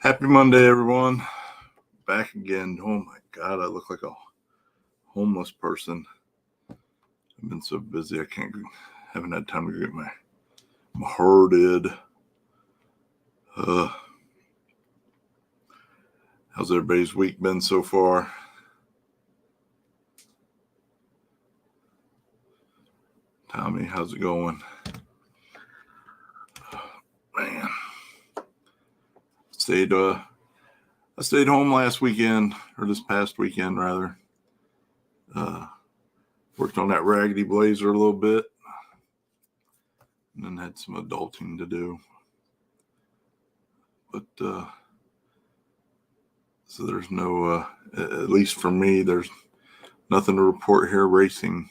Happy Monday, everyone. Back again. Oh my God, I look like a homeless person. I've been so busy, haven't had time to get my hair did. How's everybody's week been so far? Tommy, how's it going? Man, I stayed home last weekend, or this past weekend rather. Worked on that Raggedy Blazer a little bit, and then had some adulting to do. But so there's no, at least for me, there's nothing to report here racing.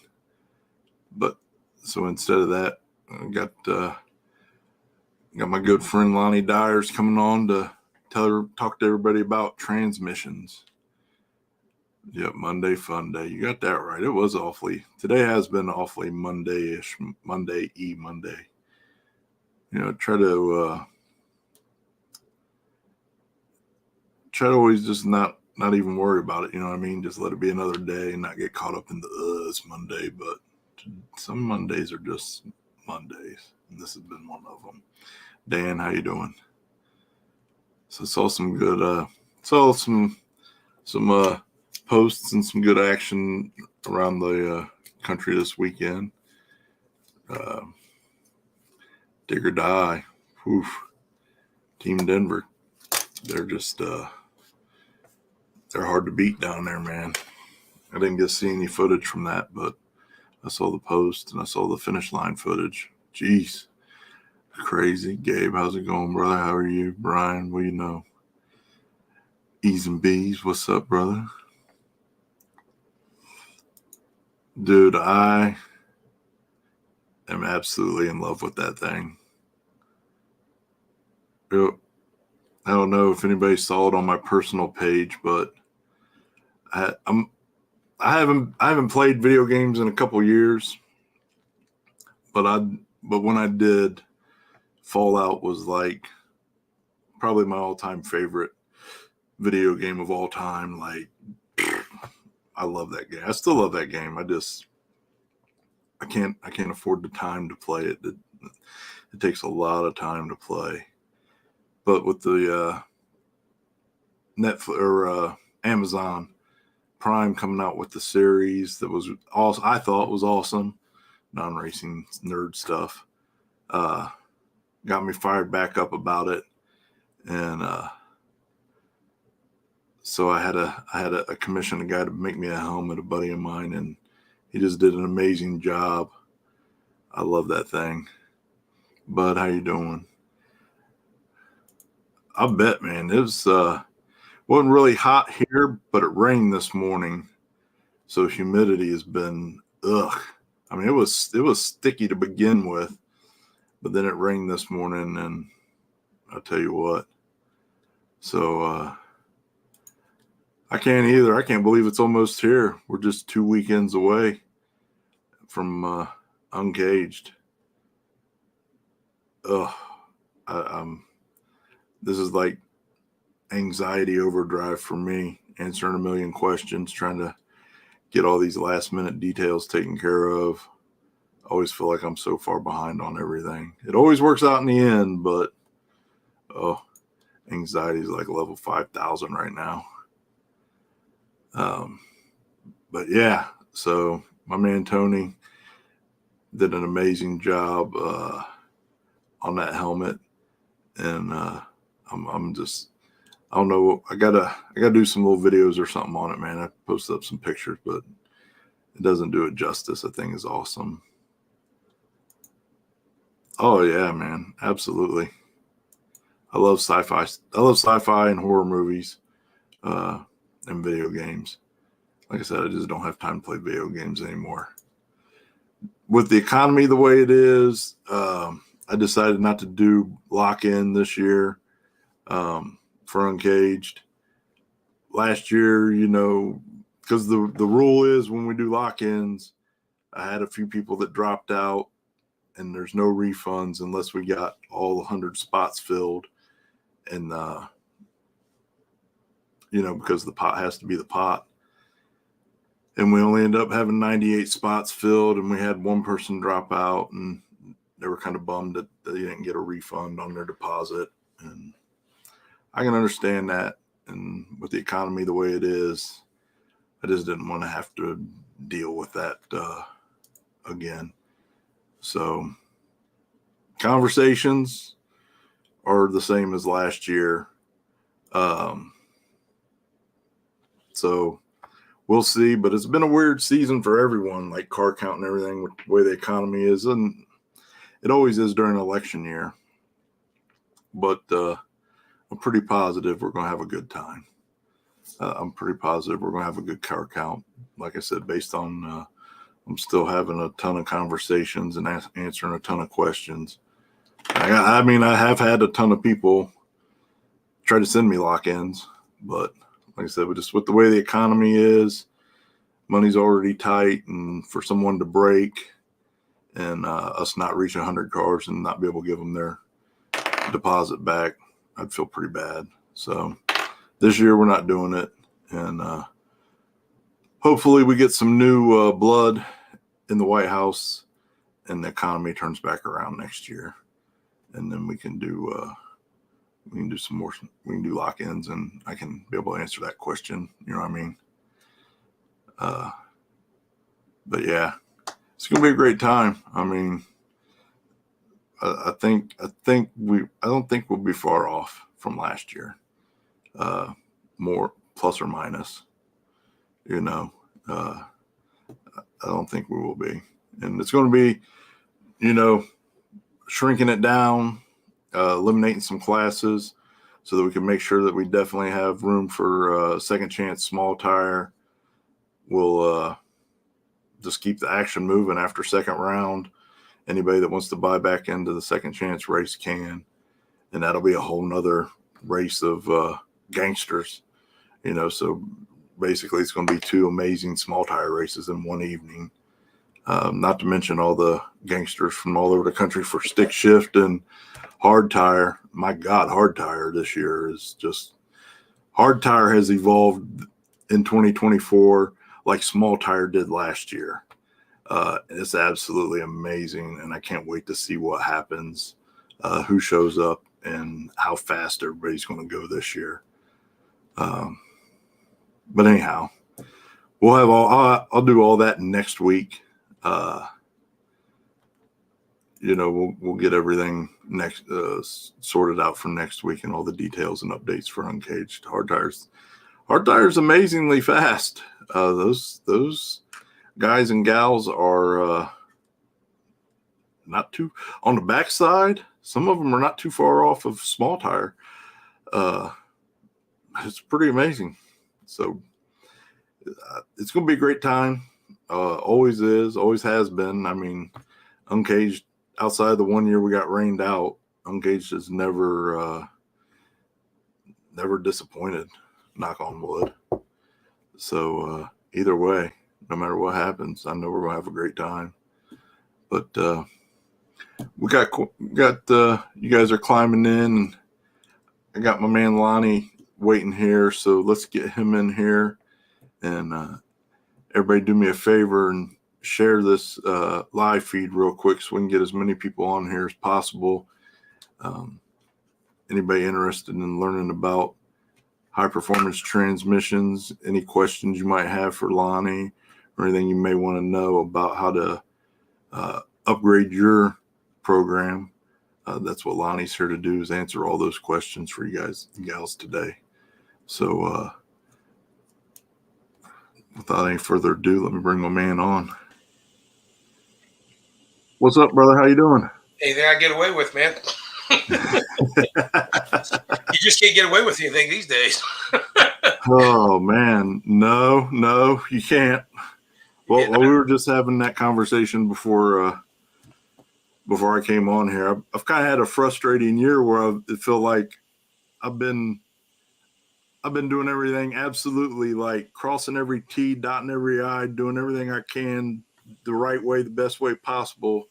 But so instead of that, I got my good friend Lonnie Diers coming on to talk to everybody about transmissions. Yep, Monday fun day. You got that right. It was today has been awfully Monday-ish, Monday. You know, try to always just not even worry about it. You know what I mean? Just let it be another day and not get caught up in the it's Monday. But some Mondays are just Mondays, and this has been one of them. Dan, how you doing? So saw some good some posts and some good action around the country this weekend. Dig or die. Oof. Team Denver. They're just they're hard to beat down there, man. I didn't get to see any footage from that, but I saw the post and I saw the finish line footage. Jeez. Crazy. Gabe, how's it going, brother? How are you? Brian, what do you know? E's and B's, what's up, brother? Dude, I am absolutely in love with that thing. Yep. I don't know if anybody saw it on my personal page, but I haven't played video games in a couple years, but when I did, Fallout was like probably my all-time favorite video game of all time. Like, I love that game. I still love that game. I can't afford the time to play it. It takes a lot of time to play. But with the Netflix or Amazon Prime coming out with the series that was also, I thought was awesome, non-racing nerd stuff, got me fired back up about it. And so I had a commission a guy to make me a helmet, a buddy of mine, and he just did an amazing job. I love that thing. Bud, how you doing? I bet, man. It wasn't really hot here, but it rained this morning, so humidity has been ugh. I mean, it was sticky to begin with, but then it rained this morning, and I'll tell you what. So I can't either. I can't believe it's almost here. We're just 2 weekends away from Uncaged. Ugh. This is like anxiety overdrive for me, answering a million questions, trying to get all these last minute details taken care of. I always feel like I'm so far behind on everything. It always works out in the end, but anxiety is like level 5,000 right now. But yeah, so my man Tony did an amazing job on that helmet, and I'm just, I don't know, I gotta do some little videos or something on it, man. I posted up some pictures, but it doesn't do it justice. The thing is awesome. Oh yeah, man, absolutely. I love sci-fi. I love sci-fi and horror movies and video games. Like I said, I just don't have time to play video games anymore. With the economy the way it is, I decided not to do lock-in this year for Uncaged. Last year, you know, because the rule is when we do lock-ins, I had a few people that dropped out, and there's no refunds unless we got all 100 spots filled. And because the pot has to be the pot. And we only ended up having 98 spots filled, and we had one person drop out, and they were kind of bummed that they didn't get a refund on their deposit. And I can understand that. And with the economy the way it is, I just didn't want to have to deal with that again. So conversations are the same as last year. So we'll see, but it's been a weird season for everyone, like car count and everything, with the way the economy is. And it always is during election year. But I'm pretty positive we're going to have a good time. I'm pretty positive we're going to have a good car count. Like I said, based on I'm still having a ton of conversations and answering a ton of questions. I mean, I have had a ton of people try to send me lock-ins, but like I said, just with the way the economy is, money's already tight, and for someone to break and us not reach 100 cars and not be able to give them their deposit back, I'd feel pretty bad. So this year we're not doing it, and hopefully we get some new blood in the White House and the economy turns back around next year, and then we can do some more. We can do lock-ins, and I can be able to answer that question. You know what I mean? But yeah, it's gonna be a great time. I mean, I don't think we'll be far off from last year. More plus or minus. I don't think we will be, and it's going to be, shrinking it down, eliminating some classes, so that we can make sure that we definitely have room for second chance small tire. We'll just keep the action moving after second round. Anybody that wants to buy back into the second chance race can, and that'll be a whole nother race of gangsters. So basically it's going to be 2 amazing small tire races in one evening. Not to mention all the gangsters from all over the country for stick shift and hard tire. My God, hard tire this year is just hard tire has evolved in 2024 like small tire did last year. It's absolutely amazing, and I can't wait to see what happens, who shows up, and how fast everybody's going to go this year. But anyhow, we'll have I'll do all that next week. We'll get everything next sorted out for next week, and all the details and updates for Uncaged. Hard tires amazingly fast. Those guys and gals are not too on the backside. Some of them are not too far off of small tire. It's pretty amazing. So it's going to be a great time. Always is, always has been. I mean, Uncaged, outside the 1 year we got rained out, Uncaged is never disappointed, knock on wood. So either way, no matter what happens, I know we're going to have a great time. But we got you guys are climbing in. I got my man Lonnie waiting here, so let's get him in here. And everybody do me a favor and share this live feed real quick so we can get as many people on here as possible. Anybody interested in learning about high performance transmissions, any questions you might have for Lonnie, or anything you may want to know about how to upgrade your program, that's what Lonnie's here to do, is answer all those questions for you guys and gals today. So without any further ado, let me bring my man on. What's up, brother? How you doing? Anything I get away with, man. You just can't get away with anything these days. Oh man, no, you can't. Well, we were just having that conversation before I came on here. I've kind of had a frustrating year where I feel like I've been doing everything absolutely, like crossing every T, dotting every I, doing everything I can the right way, the best way possible.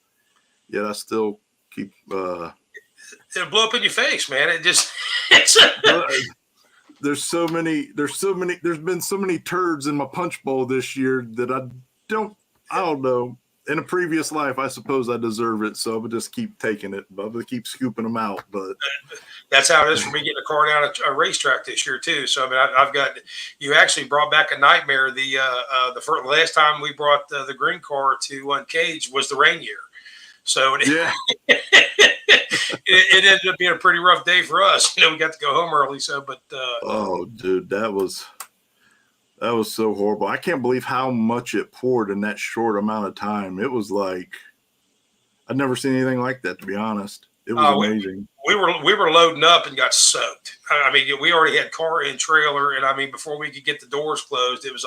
Yet I still keep it'll blow up in your face, man. there's been so many turds in my punch bowl this year that I don't know. In a previous life, I suppose I deserve it, so I would just keep taking it. But I'm gonna keep scooping them out. But that's how it is for me getting a car down at a racetrack this year too. So I mean, I've got you actually brought back a nightmare. The last time we brought the green car to Uncaged was the rain year. So yeah, it ended up being a pretty rough day for us. We got to go home early. So, but oh, dude, that was so horrible. I can't believe how much it poured in that short amount of time. It was like I'd never seen anything like that, to be honest. It was amazing. We were loading up and got soaked. I mean, we already had car and trailer, and I mean, before we could get the doors closed, it was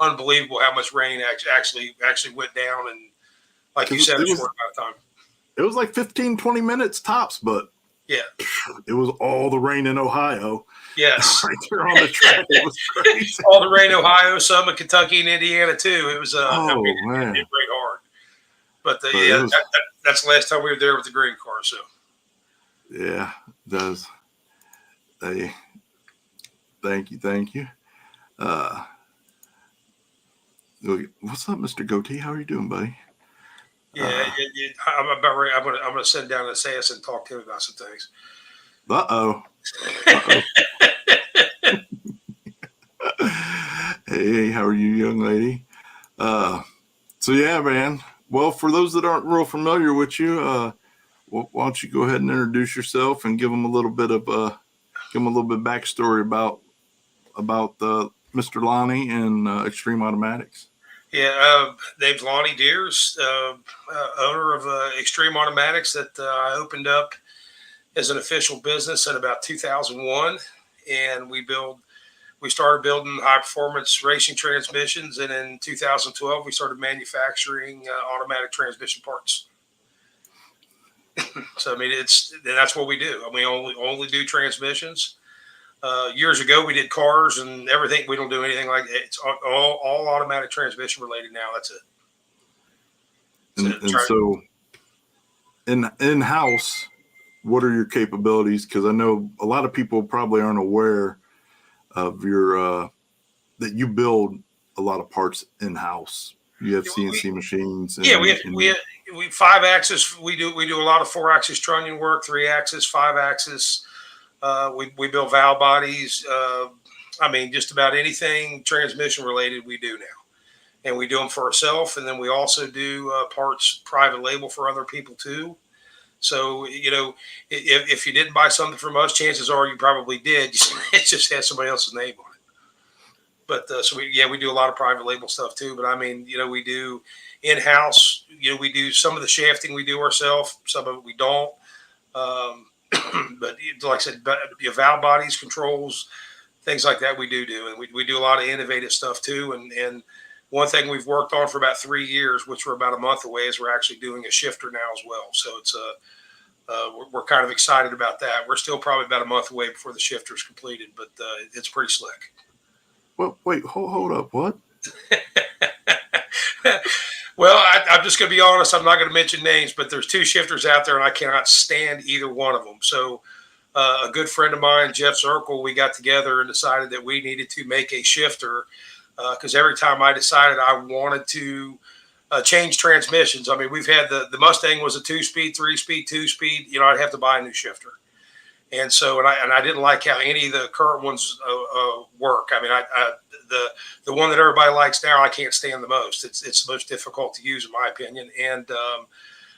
unbelievable how much rain actually went down. And like you said, a short amount of time. It was like 15, 20 minutes tops, but yeah, it was all the rain in Ohio. Yes. Right there on the track. It was crazy. All the rain, Ohio, some in Kentucky and Indiana too. It was man. It rained hard. But that's the last time we were there with the green car. So yeah, it does. Thank you. What's up, Mr. Goatee? How are you doing, buddy? Yeah, I'm about ready. I'm gonna send down to SAS and talk to him about some things. Uh-oh. Hey, how are you, young lady? So yeah, man. Well, for those that aren't real familiar with you, why don't you go ahead and introduce yourself and give them a little bit of backstory about Mr. Lonnie and Extreme Automatics. Yeah, name's Lonnie Diers, owner of Extreme Automatics that I opened up as an official business in about 2001, and we started building high performance racing transmissions, and in 2012 we started manufacturing automatic transmission parts. So I mean, that's what we do. I mean, only do transmissions. Years ago, we did cars and everything. We don't do anything like that. It's all automatic transmission related now. That's it. And so, in house, what are your capabilities? Because I know a lot of people probably aren't aware of your that you build a lot of parts in house. You have CNC machines. We 5-axis. We do a lot of 4-axis trunnion work, 3-axis, 5-axis. We build valve bodies. I mean, just about anything transmission related we do now, and we do them for ourselves. And then we also do parts private label for other people too. So, if you didn't buy something from us, chances are you probably did. It just has somebody else's name on it. But we do a lot of private label stuff too. But I mean, we do in-house. We do some of the shafting we do ourselves. Some of it we don't. But like I said, your valve bodies, controls, things like that we do. And we do a lot of innovative stuff too. And one thing we've worked on for about 3 years, which we're about a month away, is we're actually doing a shifter now as well. So it's we're kind of excited about that. We're still probably about a month away before the shifter is completed, but it's pretty slick. Well, wait, hold up. What? Well, I'm just going to be honest. I'm not going to mention names, but there's 2 shifters out there, and I cannot stand either one of them. So a good friend of mine, Jeff Zirkle, we got together and decided that we needed to make a shifter because every time I decided I wanted to change transmissions, I mean, we've had the Mustang was a 2-speed, 3-speed, 2-speed. I'd have to buy a new shifter. And so, and I didn't like how any of the current ones work. I mean, the one that everybody likes now, I can't stand the most. It's the most difficult to use, in my opinion. And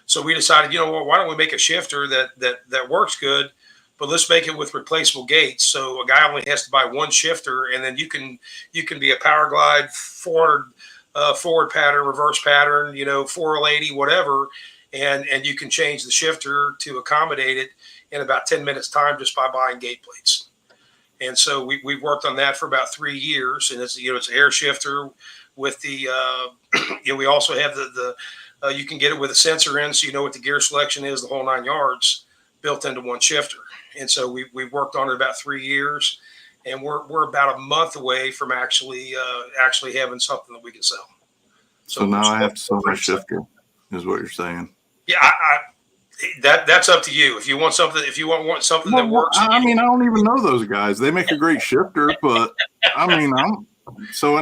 so we decided, why don't we make a shifter that works good, but let's make it with replaceable gates. So a guy only has to buy one shifter, and then you can be a Power Glide 400 forward pattern, reverse pattern, 480, whatever, and you can change the shifter to accommodate it in about 10 minutes time just by buying gate plates. And so we've worked on that for about 3 years, and it's it's an air shifter with the we also have the you can get it with a sensor in, so you know what the gear selection is, the whole 9 yards built into one shifter. And so we've worked on it about 3 years, and we're about a month away from actually having something that we can sell. So now I have to sell my shifter, is what you're saying. Yeah, That's up to you. If you want something, want something that works. I mean, I don't even know those guys. They make a great shifter, but I mean, I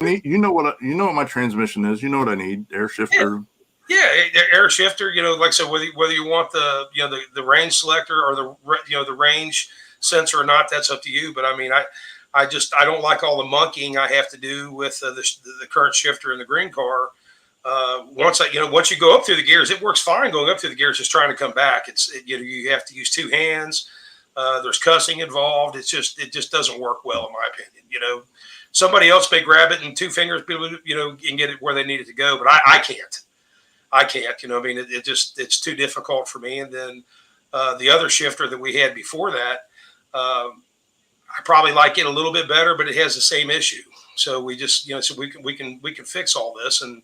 need, what my transmission is. You know what I need? Air shifter. Yeah, air shifter. Like I said, whether you want the range selector or the range sensor or not, that's up to you. But I mean, I don't like all the monkeying I have to do with the current shifter in the green car. Once you go up through the gears, it works fine going up through the gears. Just trying to come back, you have to use two hands. There's cussing involved. It just doesn't work well, in my opinion. Somebody else may grab it and two fingers, and get it where they need it to go, but I can't. I can't. I mean, it's too difficult for me. And then the other shifter that we had before that, I probably like it a little bit better, but it has the same issue. So we just, so we can fix all this. And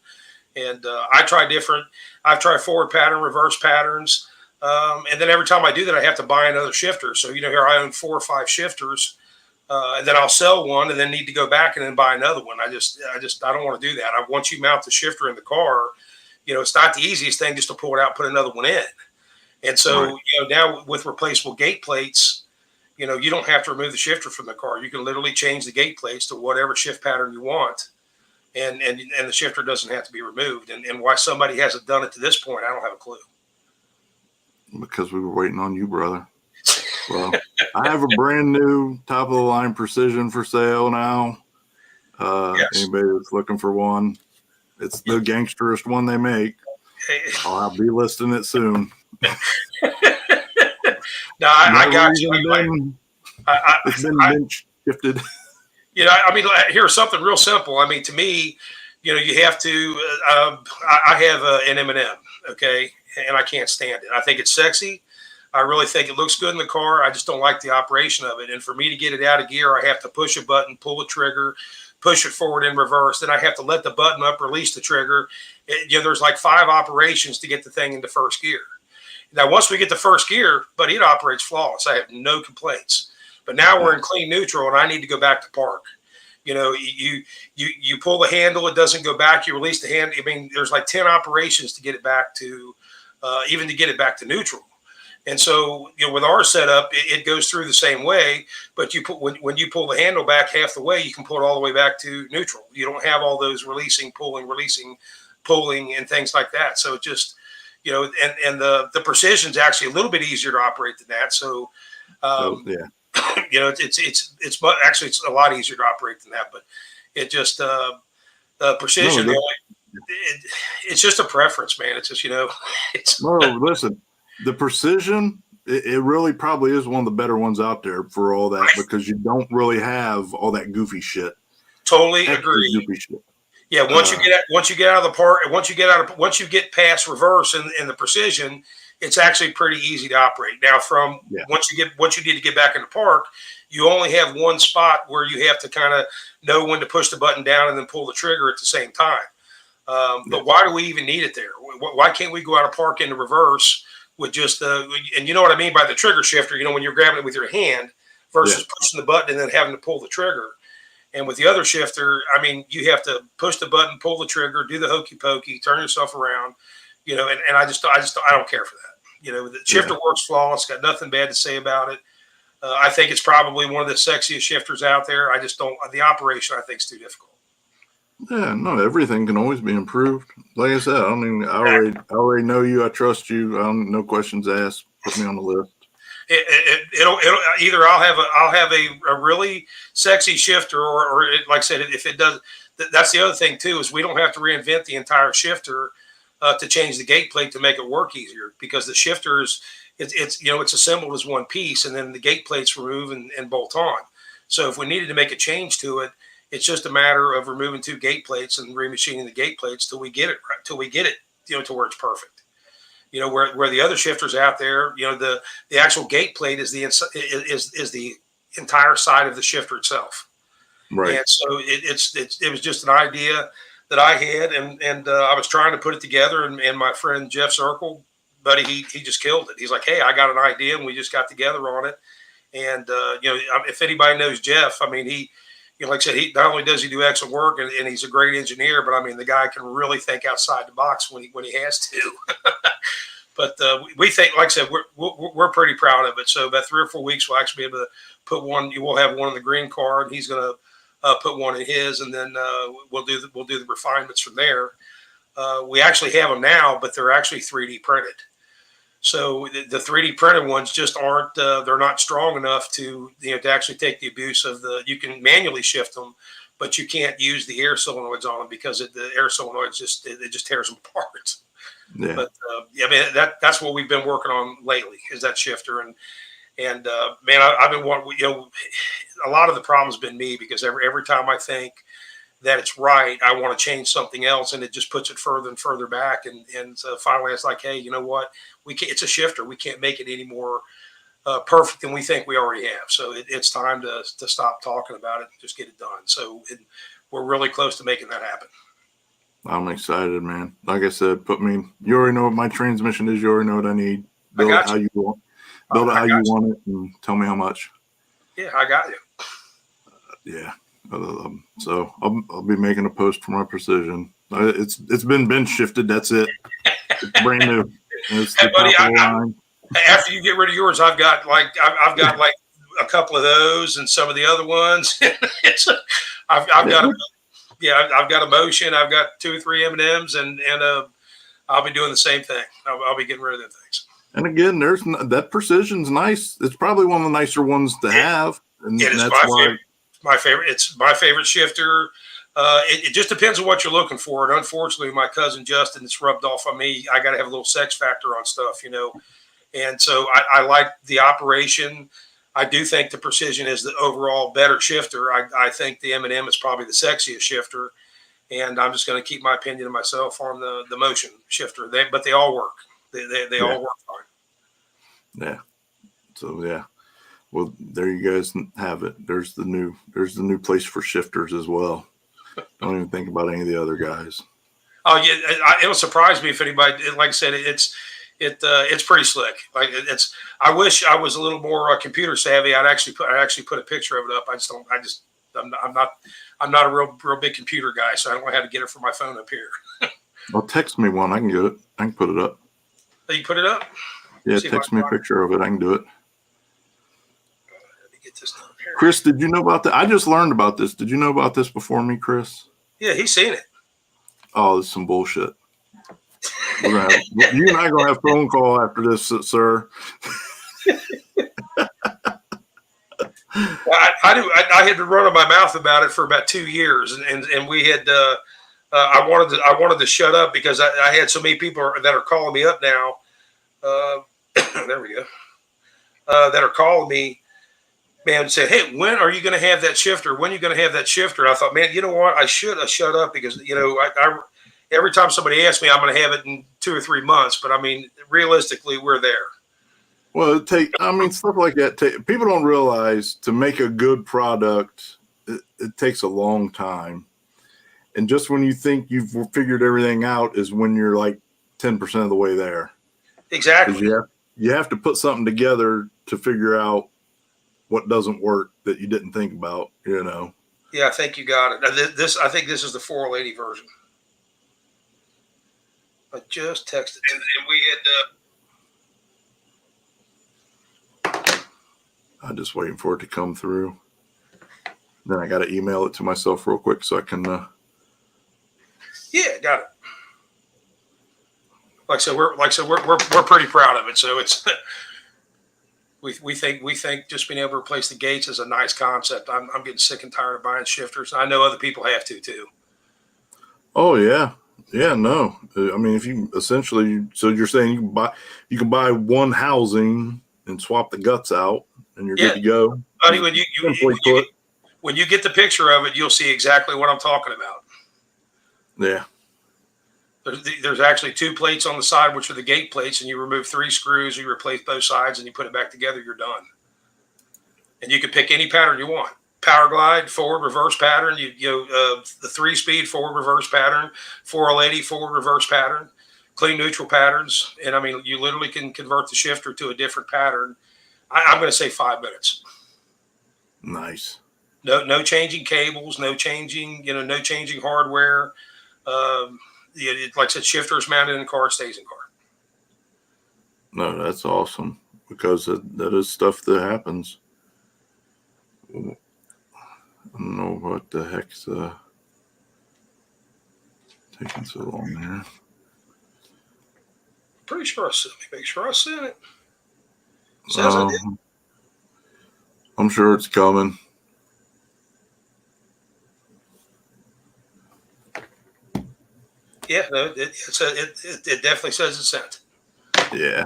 I've tried forward pattern, reverse patterns. And then every time I do that, I have to buy another shifter. So, here I own 4 or 5 shifters, and then I'll sell one and then need to go back and then buy another one. I don't want to do that. Once you mount the shifter in the car, it's not the easiest thing just to pull it out, put another one in. And so, right. Now with replaceable gate plates, you don't have to remove the shifter from the car. You can literally change the gate plates to whatever shift pattern you want. And the shifter doesn't have to be removed. And why somebody hasn't done it to this point, I don't have a clue. Because we were waiting on you, brother. Well, I have a brand new top of the line Precision for sale now. Yes. Anybody that's looking for one, it's the gangsterest one they make. I'll be listing it soon. No, I got you. It's been shifted. I mean, here's something real simple. I mean, to me, you have to. I have an M&M, okay, and I can't stand it. I think it's sexy. I really think it looks good in the car. I just don't like the operation of it. And for me to get it out of gear, I have to push a button, pull the trigger, push it forward in reverse. Then I have to let the button up, release the trigger. There's like 5 operations to get the thing into first gear. Now, once we get to first gear, but it operates flawless. I have no complaints. But now we're in clean neutral, and I need to go back to park. You pull the handle, it doesn't go back. You release the handle. I mean, there's like 10 operations to get it back to, even to get it back to neutral. And so, with our setup, it goes through the same way. But when you pull the handle back half the way, you can pull it all the way back to neutral. You don't have all those releasing, pulling, and things like that. So it just, and the Precision's actually a little bit easier to operate than that. So, yeah. It's actually a lot easier to operate than that, but it just the Precision. It's just a preference, man. It's just it's. No, listen, the Precision. It really probably is one of the better ones out there for all that because you don't really have all that goofy shit. Totally agree. Goofy shit. Yeah, once you get out of the park, once you get past reverse in the Precision, it's actually pretty easy to operate. Now, once you need to get back in the park, you only have one spot where you have to kind of know when to push the button down and then pull the trigger at the same time. But why do we even need it there? Why can't we go out of park into reverse with just and you know what I mean by the trigger shifter? When you're grabbing it with your hand versus pushing the button and then having to pull the trigger. And with the other shifter, I mean, you have to push the button, pull the trigger, do the hokey pokey, turn yourself around, and I don't care for that. The shifter works flawless. Got nothing bad to say about it. I think it's probably one of the sexiest shifters out there. I just don't. The operation I think is too difficult. Yeah, no, everything can always be improved. Like I said, I mean, I already know you. I trust you. No questions asked. Put me on the list. It'll either I'll have a really sexy shifter or like I said, if it does, that's the other thing too, is we don't have to reinvent the entire shifter to change the gate plate to make it work easier because the shifters, it's assembled as one piece and then the gate plates remove and bolt on. So if we needed to make a change to it, it's just a matter of removing 2 gate plates and remachining the gate plates till we get it right, till we get it, to where it's perfect. Where the other shifters out there, the actual gate plate is the entire side of the shifter itself. Right. And so it was just an idea that I had, and I was trying to put it together, and my friend Jeff Circle, buddy, he just killed it. He's like, hey, I got an idea, and we just got together on it. And if anybody knows Jeff, I mean, he, like I said, he not only does he do excellent work, and he's a great engineer, but I mean, the guy can really think outside the box when he has to. But we think, like I said, we're pretty proud of it. So about 3 or 4 weeks, we'll actually be able to put one. You will have one in the green card. He's going to put one in his, and then we'll do the refinements from there. We actually have them now, but they're actually 3D printed. So the 3D printed ones just aren't. They're not strong enough to to actually take the abuse of the. You can manually shift them, but you can't use the air solenoids on them because the air solenoids it just tears them apart. Yeah. But I mean that's what we've been working on lately is that shifter and man, I've been wanting. A lot of the problem's been me because every time I think that it's right, I want to change something else, and it just puts it further and further back. And so finally, it's like, hey, you know what? We can't. It's a shifter. We can't make it any more perfect than we think we already have. So it's time to stop talking about it and just get it done. So we're really close to making that happen. I'm excited, man. Like I said, you already know what my transmission is. You already know what I need. Build it how you want. Build it how you want it, and tell me how much. Yeah, I got you. Yeah. So I'll be making a post for my precision. It's been bench shifted. That's it. It's brand new. It's hey, buddy, after you get rid of yours, I've got like a couple of those and some of the other ones. I've got a motion. I've got 2 or 3 M&Ms, and I'll be doing the same thing. I'll be getting rid of them things. And again, that precision's nice. It's probably one of the nicer ones to have, and it is that's why my favorite. It's my favorite shifter. It just depends on what you're looking for. And unfortunately, my cousin Justin, it's rubbed off on me. I got to have a little sex factor on stuff, And so I like the operation. I do think the precision is the overall better shifter. I think the M&M is probably the sexiest shifter. And I'm just going to keep my opinion to myself on the motion shifter. But they all work. They all work fine. Yeah. So yeah. Well, there you guys have it. There's the new place for shifters as well. Don't even think about any of the other guys. Oh yeah, it'll surprise me if anybody. Like I said, it's pretty slick. Like I wish I was a little more computer savvy. I'd actually put a picture of it up. I'm not a real big computer guy, so I don't know how to get it from my phone up here. Well, text me one. I can get it. I can put it up. Oh, you put it up? Yeah, text me a picture of it. I can do it. Get this done here. Chris, did you know about that? I just learned about this. Did you know about this before me, Chris? Yeah, he's seen it. Oh, this is some bullshit. You and I are gonna have a phone call after this, sir. I had to run on my mouth about it for about 2 years, and we had. I wanted to shut up because I had so many people that are calling me up now. There we go. That are calling me. Man, said, hey, when are you going to have that shifter? When are you going to have that shifter? I thought, man, you know what? I should have shut up because, I every time somebody asks me, I'm going to have it in 2 or 3 months. But, I mean, realistically, we're there. Well, stuff like that. People don't realize to make a good product, it takes a long time. And just when you think you've figured everything out is when you're like 10% of the way there. Exactly. You have to put something together to figure out what doesn't work that you didn't think about, Yeah, I think you got it. I think this is the 480 version. I just texted. And we had. I'm just waiting for it to come through. Then I got to email it to myself real quick so I can. Yeah, got it. Like I said, we're pretty proud of it. So it's. We think just being able to replace the gates is a nice concept. I'm getting sick and tired of buying shifters. I know other people have to too. Oh yeah, no. I mean, if you essentially, so you're saying you can buy one housing and swap the guts out, and you're good to go. Buddy, when you get the picture of it, you'll see exactly what I'm talking about. Yeah. There's actually 2 plates on the side, which are the gate plates, and you remove 3 screws, you replace both sides, and you put it back together, you're done. And you can pick any pattern you want. Power glide, forward, reverse pattern, the 3-speed forward, reverse pattern, 480 forward, reverse pattern, clean neutral patterns. And, I mean, you literally can convert the shifter to a different pattern. I'm going to say 5 minutes. Nice. No changing cables, no changing hardware. Like I said, shifter is mounted in car, stays in car. No, that's awesome because that is stuff that happens. I don't know what the heck's taking so long here. Pretty sure let me make sure I sent it. Says I did. I'm sure it's coming. Yeah, no, it definitely says it's sent. Yeah,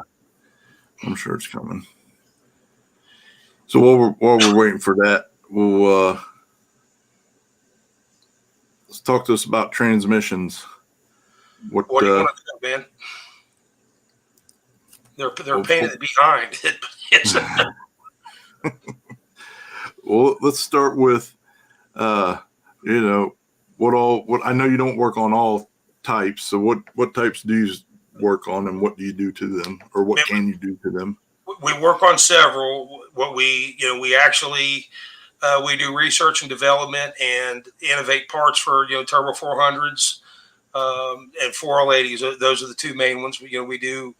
I'm sure it's coming. So while we're waiting for that, we'll let's talk to us about transmissions. What do you want to do, man? They're painted behind it. Well, let's start with what I know you don't work on all types. So what types do you work on, and what do you do to them, or what can you do to them? We work on several. What we actually we do research and development and innovate parts for turbo 400s and 4L80s. Those are the two main ones. We do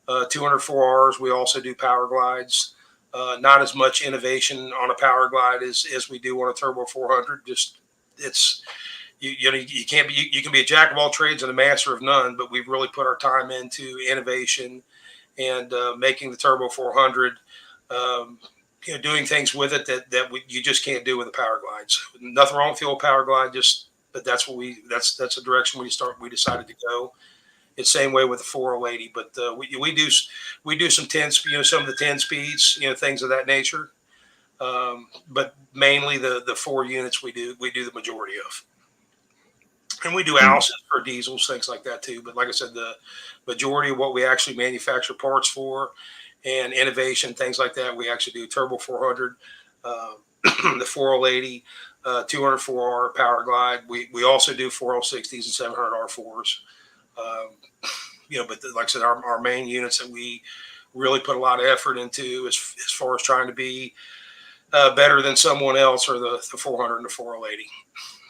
204Rs. We also do power glides. Not as much innovation on a power glide as we do on a turbo 400. Just it's you can't be you can be a jack of all trades and a master of none. But we've really put our time into innovation and making the turbo 400. Doing things with it that you just can't do with a power glide. So nothing wrong with the old power glide, but that's the direction we decided to go. It's the same way with the 4L80, but we do some 10, some of the 10 speeds, things of that nature. But mainly the 4 units we do the majority of. And we do houses for diesels, things like that too. But like I said, the majority of what we actually manufacture parts for and innovation, things like that, we actually do turbo 400, the 4L80, 204R power glide. We also do 4L60s and 700R4s. But like I said, our main units that we really put a lot of effort into as far as trying to be better than someone else are the 400 and the 4L80,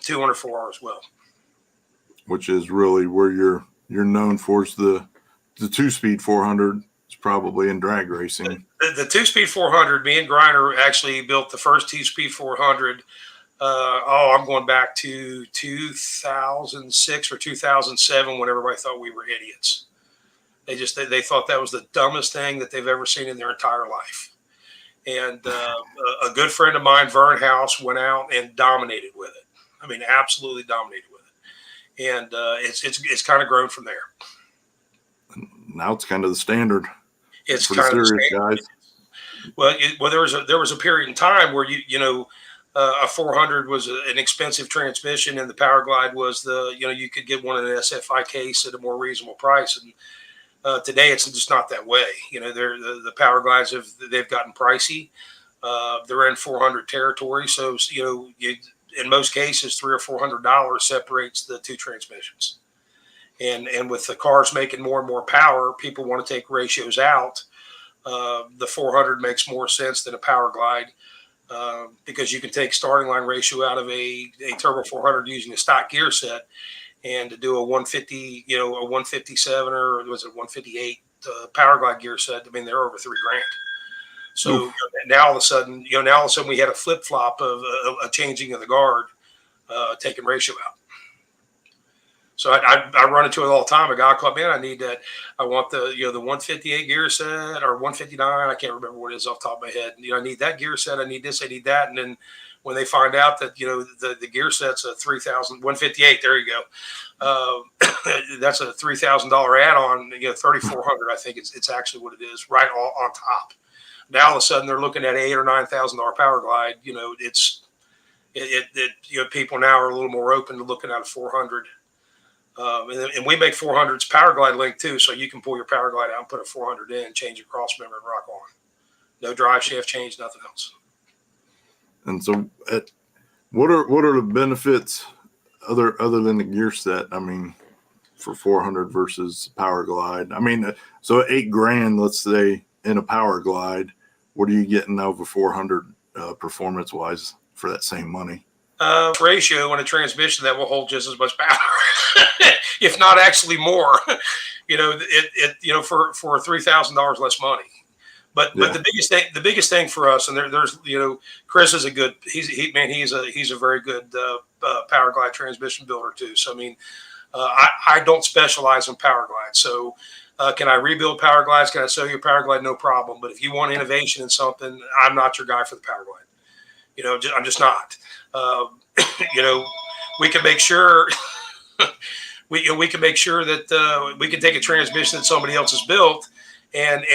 204R as well. Which is really where you're known for, is the 2-speed 400. It's probably in drag racing. The 2-speed 400, me and Griner actually built the first 2-speed 400. I'm going back to 2006 or 2007 when everybody thought we were idiots. They thought that was the dumbest thing that they've ever seen in their entire life. And a good friend of mine, Vern House, went out and dominated with it. I mean, absolutely dominated with it. And it's kind of grown from there. Now it's kind of the standard. It's kind of serious, guys. Well, there was a period in time where a 400 was an expensive transmission, and the power glide was you could get one in an SFI case at a more reasonable price. And today it's just not that way. The power glides they've gotten pricey. They're in 400 territory, so in most cases $300 or $400 separates the two transmissions. And with the cars making more and more power, people want to take ratios out. The 400 makes more sense than a power glide because you can take starting line ratio out of a turbo 400 using a stock gear set, and to do a 150, a 157 or was it 158 power glide gear set, I mean, they're over $3,000. So now all of a sudden we had a flip flop of a changing of the guard, taking ratio out. So I run into it all the time. A guy called me, I need that. I want the 158 gear set or 159. I can't remember what it is off the top of my head. I need that gear set. I need this. I need that. And then when they find out that the gear set's a 158, there you go. That's a $3,000 add-on. 3,400. I think it's actually what it is, right on top. Now all of a sudden they're looking at $8,000 or $9,000 power glide. People now are a little more open to looking at a 400. And we make 400s power glide link too, so you can pull your power glide out and put a 400 in, change your cross member, and rock on. No drive shaft change, nothing else. And so, what are the benefits other than the gear set? I mean, for 400 versus power glide. I mean, so $8,000, let's say, in a power glide, what are you getting over 400 performance wise for that same money? ratio and a transmission that will hold just as much power, if not actually more. For $3,000 less money. But the biggest thing for us, and there's Chris is a good he's a very good power glide transmission builder too. So I mean, I don't specialize in power glide. So can I rebuild power glides? Can I sell you a power glide? No problem. But if you want innovation in something, I'm not your guy for the power glide. I'm just not. We can make sure we can make sure that we can take a transmission that somebody else has built and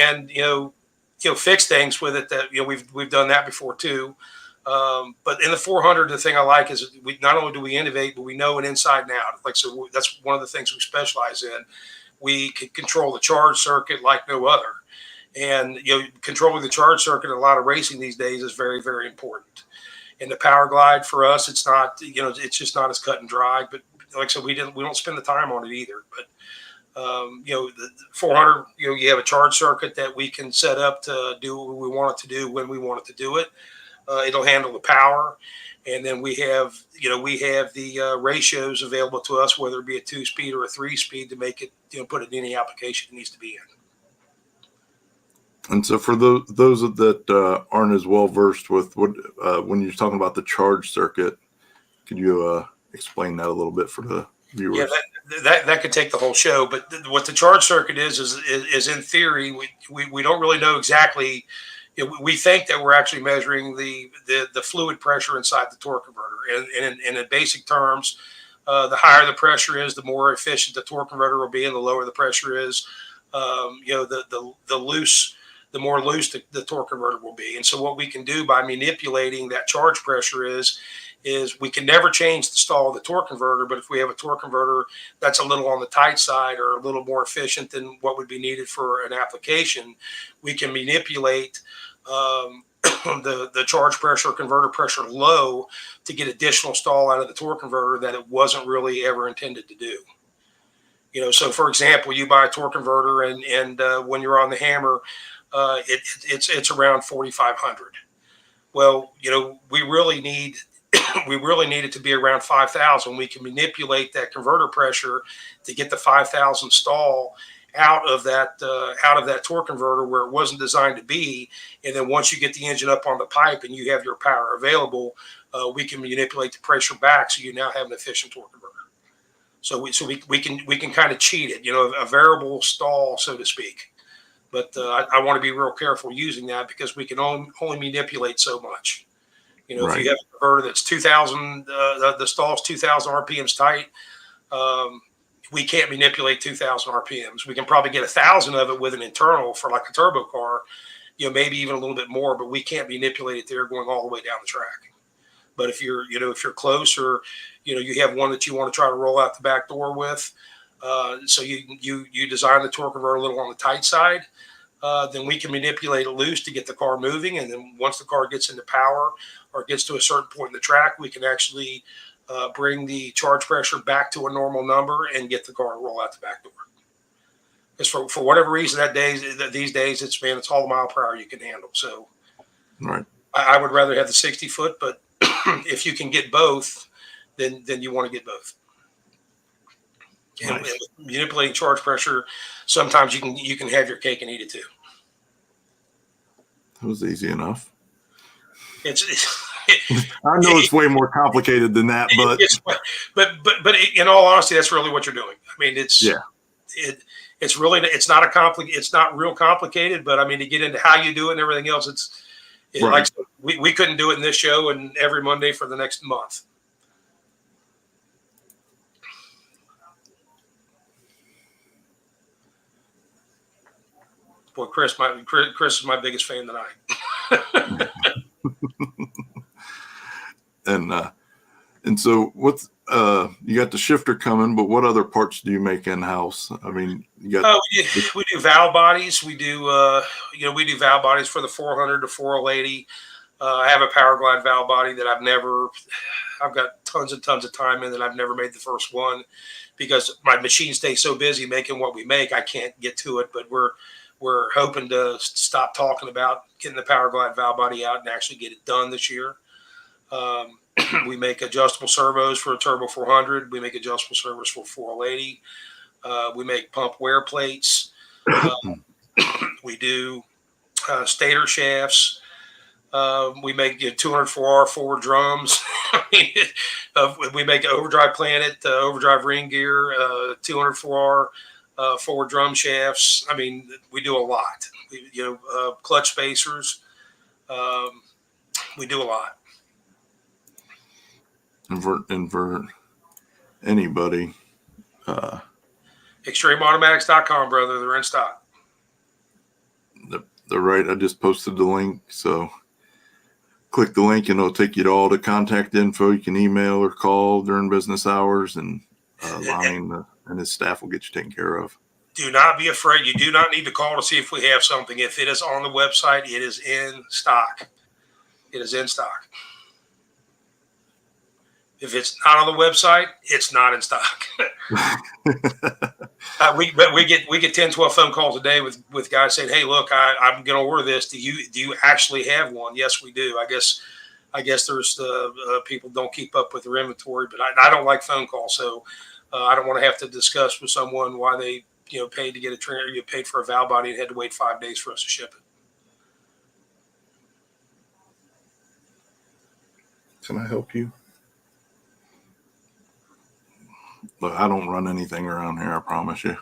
fix things with it. That we've done that before too. But in the 400, the thing I like is we not only do we innovate, but we know it inside and out. So that's one of the things we specialize in. We can control the charge circuit like no other. And controlling the charge circuit in a lot of racing these days is very, very important. In the power glide for us, it's not, it's just not as cut and dry. But like I said, we don't spend the time on it either. But the 400, you have a charge circuit that we can set up to do what we want it to do when we want it to do it. It'll handle the power, and then we have the ratios available to us, whether it be a 2-speed or a 3-speed, to make it put it in any application it needs to be in. And so for those that aren't as well versed with what when you're talking about the charge circuit, could you explain that a little bit for the viewers? Yeah, that could take the whole show. But what the charge circuit is in theory, we don't really know exactly. We think that we're actually measuring the fluid pressure inside the torque converter, and in basic terms, the higher the pressure is, the more efficient the torque converter will be, and the lower the pressure is, the more loose the torque converter will be. And so what we can do by manipulating that charge pressure is we can never change the stall of the torque converter, but if we have a torque converter that's a little on the tight side or a little more efficient than what would be needed for an application, we can manipulate the charge pressure, converter pressure low to get additional stall out of the torque converter that it wasn't really ever intended to do. So for example, you buy a torque converter and when you're on the hammer, it's around 4,500. Well, we really need it to be around 5,000. We can manipulate that converter pressure to get the 5,000 stall out of that torque converter where it wasn't designed to be. And then once you get the engine up on the pipe and you have your power available, we can manipulate the pressure back so you now have an efficient torque converter. So we can kind of cheat it, a variable stall, so to speak. But I want to be real careful using that because we can only manipulate so much. Right. If you have a converter that's 2,000, the stall's 2,000 RPMs tight, we can't manipulate 2,000 RPMs. We can probably get 1,000 of it with an internal for like a turbo car, maybe even a little bit more, but we can't manipulate it there going all the way down the track. But if you're close or, you have one that you want to try to roll out the back door with, so you design the torque converter a little on the tight side, then we can manipulate it loose to get the car moving. And then once the car gets into power or gets to a certain point in the track, we can actually bring the charge pressure back to a normal number and get the car to roll out the back door. Because for whatever reason these days it's all the mile per hour you can handle. So right. I would rather have the 60 foot, but if you can get both, then you want to get both. Nice. And manipulating charge pressure, sometimes you can have your cake and eat it too. That was easy enough. I know it's way more complicated than that, but in all honesty, that's really what you're doing. I mean, it's not real complicated, but I mean, to get into how you do it and everything else, right. Like we couldn't do it in this show and every Monday for the next month. Boy, Chris is my biggest fan tonight. And so what's you got the shifter coming, but what other parts do you make in house? I mean, you got we do valve bodies. We do we do valve bodies for the 400 to 480. I have a power glide valve body that I've got tons and tons of time in that I've never made the first one because my machine stays so busy making what we make, I can't get to it. But we're hoping to stop talking about getting the power glide valve body out and actually get it done this year. We make adjustable servos for a Turbo 400. We make adjustable servos for 480. We make pump wear plates. We do stator shafts. We make 204R forward drums. We make overdrive planet, overdrive ring gear, 204R forward drum shafts. I mean, we do a lot. Clutch spacers. We do a lot. And for anybody, ExtremeAutomatics.com, brother. They're in stock. They're right. I just posted the link, so click the link and it'll take you to all the contact info. You can email or call during business hours, and Lonnie and his staff will get you taken care of. Do not be afraid. You do not need to call to see if we have something. If it is on the website, it is in stock. It is in stock. If it's not on the website, it's not in stock. We get 10, 12 phone calls a day with guys saying, "Hey, look, I'm going to order this. Do you actually have one?" Yes, we do. I guess there's people don't keep up with their inventory, but I don't like phone calls, so I don't want to have to discuss with someone why they paid to get a trainer. You paid for a valve body and had to wait 5 days for us to ship it. Can I help you? Look, I don't run anything around here, I promise you.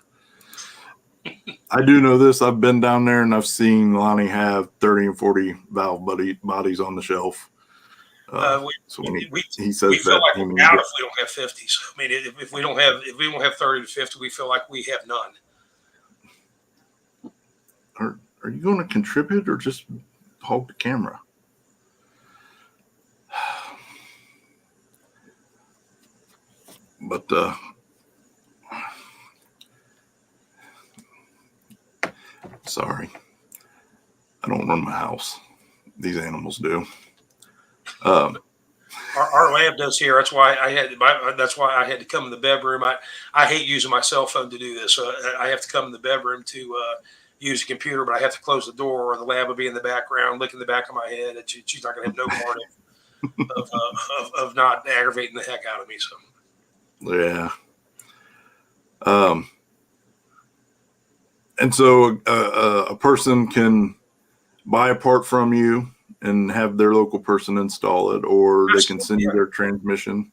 I do know this. I've been down there and I've seen Lonnie have 30 and 40 valve bodies on the shelf. So when he says we feel that, like we're out if we don't have 50. So I mean, if we don't have 30 to 50, we feel like we have none. Are you going to contribute or just hog the camera? But sorry, I don't run my house. These animals do. Our lab does here. That's why I had to come in the bedroom. I hate using my cell phone to do this. So I have to come in the bedroom to use a computer, but I have to close the door, or the lab will be in the background, licking the back of my head. And she's not going to have no part of not aggravating the heck out of me. So yeah. And so a person can buy a part from you and have their local person install it, or they can send you their transmission.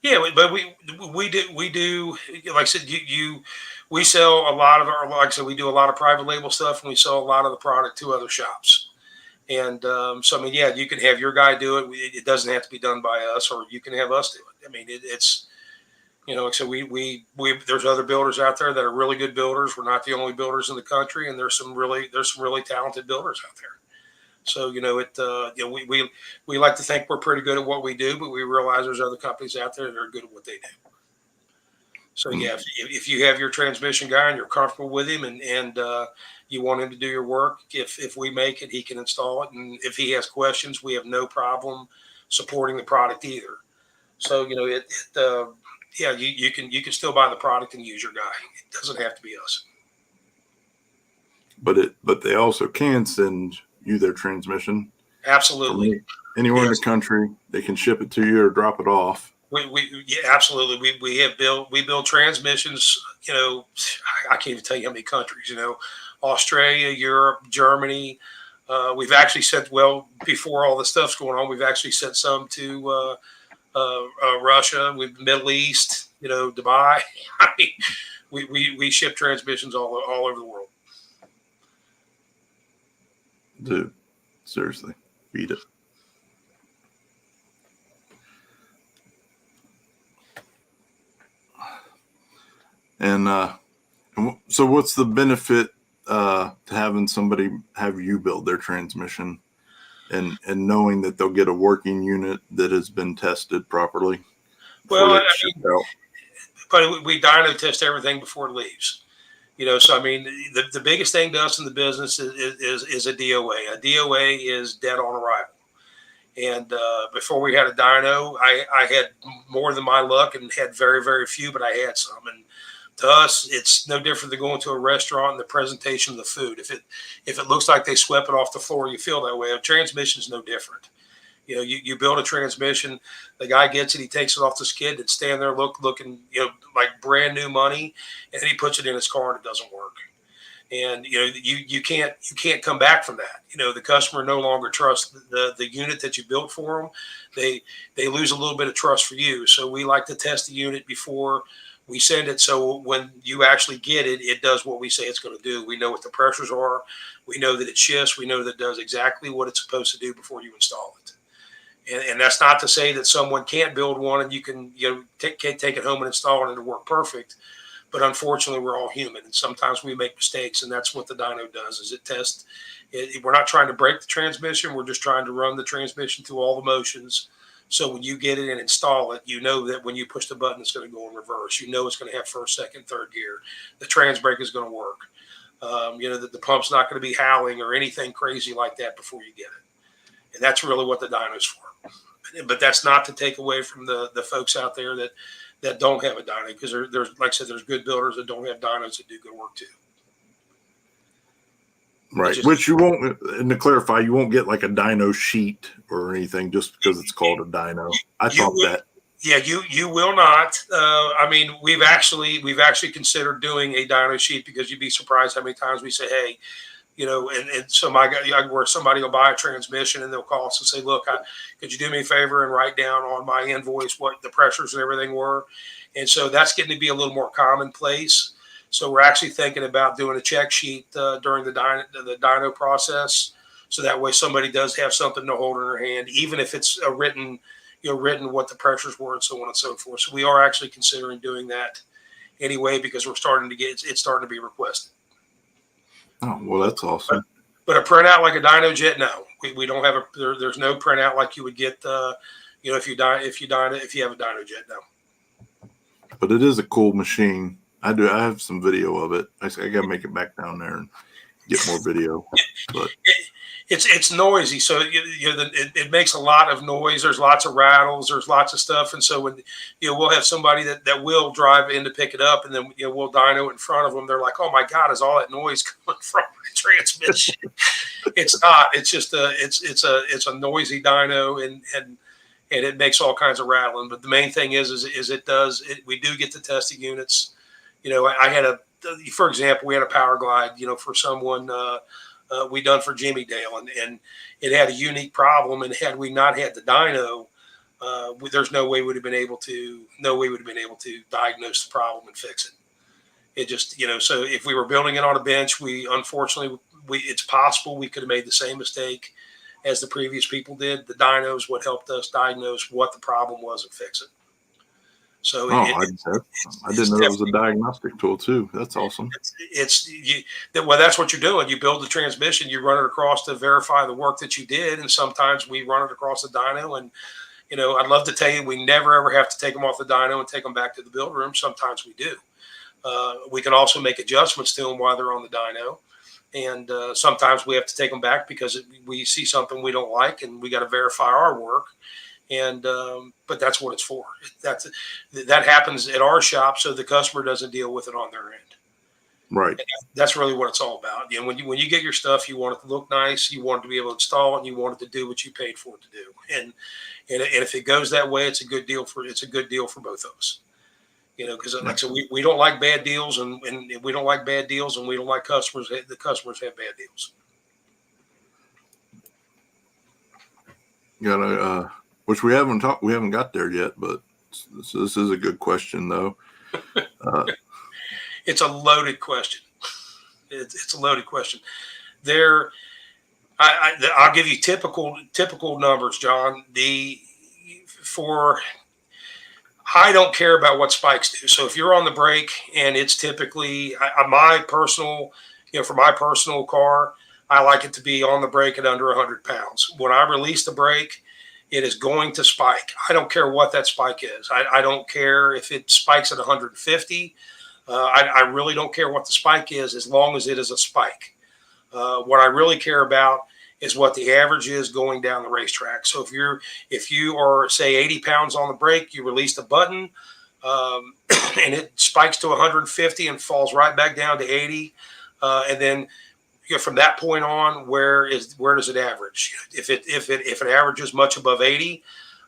Yeah, but we do like I said, we sell a lot of our, like I said, we do a lot of private label stuff, and we sell a lot of the product to other shops. And so I mean, yeah, you can have your guy do it. It doesn't have to be done by us, or you can have us do it. I mean, it's so we there's other builders out there that are really good builders. We're not the only builders in the country, and there's some really talented builders out there. So we like to think we're pretty good at what we do, but we realize there's other companies out there that are good at what they do. So yeah, if you have your transmission guy and you're comfortable with him, and you want him to do your work, if we make it, he can install it. And if he has questions, we have no problem supporting the product either. So you can still buy the product and use your guy. It doesn't have to be us. But they also can send you their transmission. Absolutely. Anywhere in the country, they can ship it to you or drop it off. Absolutely. We build transmissions, I can't even tell you how many countries, Australia, Europe, Germany. We've actually sent, before all the stuff's going on, we've actually sent some to Russia, Middle East, Dubai. I mean, we ship transmissions all over the world. Dude, seriously, beat it. And so what's the benefit to having somebody have you build their transmission and knowing that they'll get a working unit that has been tested properly? Well, but we dyno test everything before it leaves. So I mean, the biggest thing to us in the business is a DOA. A DOA is dead on arrival. And before we had a dyno, I had more than my luck and had very, very few, but I had some. And to us, it's no different than going to a restaurant and the presentation of the food. If it looks like they swept it off the floor, you feel that way. A transmission is no different. You build a transmission, the guy gets it, he takes it off the skid, it's standing there looking, like brand new money, and then he puts it in his car and it doesn't work. And you can't come back from that. The customer no longer trusts the unit that you built for them. They lose a little bit of trust for you. So we like to test the unit before we send it. So when you actually get it, it does what we say it's going to do. We know what the pressures are. We know that it shifts. We know that it does exactly what it's supposed to do before you install it. And that's not to say that someone can't build one and you can take it home and install it and it'll work perfect. But unfortunately, we're all human, and sometimes we make mistakes, and that's what the dyno does. Is it tests? We're not trying to break the transmission. We're just trying to run the transmission through all the motions. So when you get it and install it, you know that when you push the button, it's going to go in reverse. You know it's going to have first, second, third gear. The trans brake is going to work. That the pump's not going to be howling or anything crazy like that before you get it. And that's really what the dyno's for. But that's not to take away from the folks out there that don't have a dyno, because there's like I said, there's good builders that don't have dynos that do good work too. Right. Which you won't, and to clarify, you won't get like a dyno sheet or anything just because it's called a dyno. I thought that. Yeah, you will not. I mean, we've actually considered doing a dyno sheet, because you'd be surprised how many times we say, hey, and where somebody will buy a transmission and they'll call us and say, look, could you do me a favor and write down on my invoice what the pressures and everything were? And so that's getting to be a little more commonplace. So we're actually thinking about doing a check sheet during the dyno process. So that way somebody does have something to hold in their hand, even if it's a written what the pressures were and so on and so forth. So we are actually considering doing that anyway, because it's starting to be requested. Oh, well, that's awesome. But a printout like a dyno jet, no, we don't have there's no printout like you would get, if you have a dyno jet, no. But it is a cool machine. I have some video of it. I got to make it back down there and get more video. But it's noisy, so it makes a lot of noise. There's lots of rattles. There's lots of stuff, and so when we'll have somebody that will drive in to pick it up, and then we'll dyno it in front of them. They're like, "Oh my God, is all that noise coming from my transmission?" It's not. It's just it's a noisy dyno, and it makes all kinds of rattling. But the main thing is we do get to test the units. I had for example, we had a power glide, for someone. We done for Jimmy Dale, and it had a unique problem. And had we not had the dyno, there's no way we'd have been able to diagnose the problem and fix it. It just, so if we were building it on a bench, unfortunately it's possible we could have made the same mistake as the previous people did. The dyno is what helped us diagnose what the problem was and fix it. So I didn't know it was a diagnostic tool too. That's awesome. That's what you're doing. You build the transmission, you run it across to verify the work that you did, and sometimes we run it across the dyno. And I'd love to tell you we never ever have to take them off the dyno and take them back to the build room. Sometimes we do. We can also make adjustments to them while they're on the dyno, and sometimes we have to take them back because we see something we don't like, and we got to verify our work. And but that's what it's for. That happens at our shop, so the customer doesn't deal with it on their end. Right. And that's really what it's all about. When you get your stuff, you want it to look nice, you want it to be able to install it, and you want it to do what you paid for it to do. And if it goes that way, it's a good deal for both of us. Because like I said, we don't like bad deals, and we don't like bad deals, and we don't like customers. The customers have bad deals. Which we haven't got there yet, but this is a good question though. It's a loaded question. It's a loaded question. I'll give you typical numbers, John. I don't care about what spikes do. So if you're on the brake and it's typically for my personal car, I like it to be on the brake at under 100 pounds. When I release the brake, it is going to spike. I don't care what that spike is. I don't care if it spikes at 150. I really don't care what the spike is, as long as it is a spike. What I really care about is what the average is going down the racetrack. So if you are, say, 80 pounds on the brake, you release the button, and it spikes to 150 and falls right back down to 80, and then from that point on, where does it average? If it averages much above 80,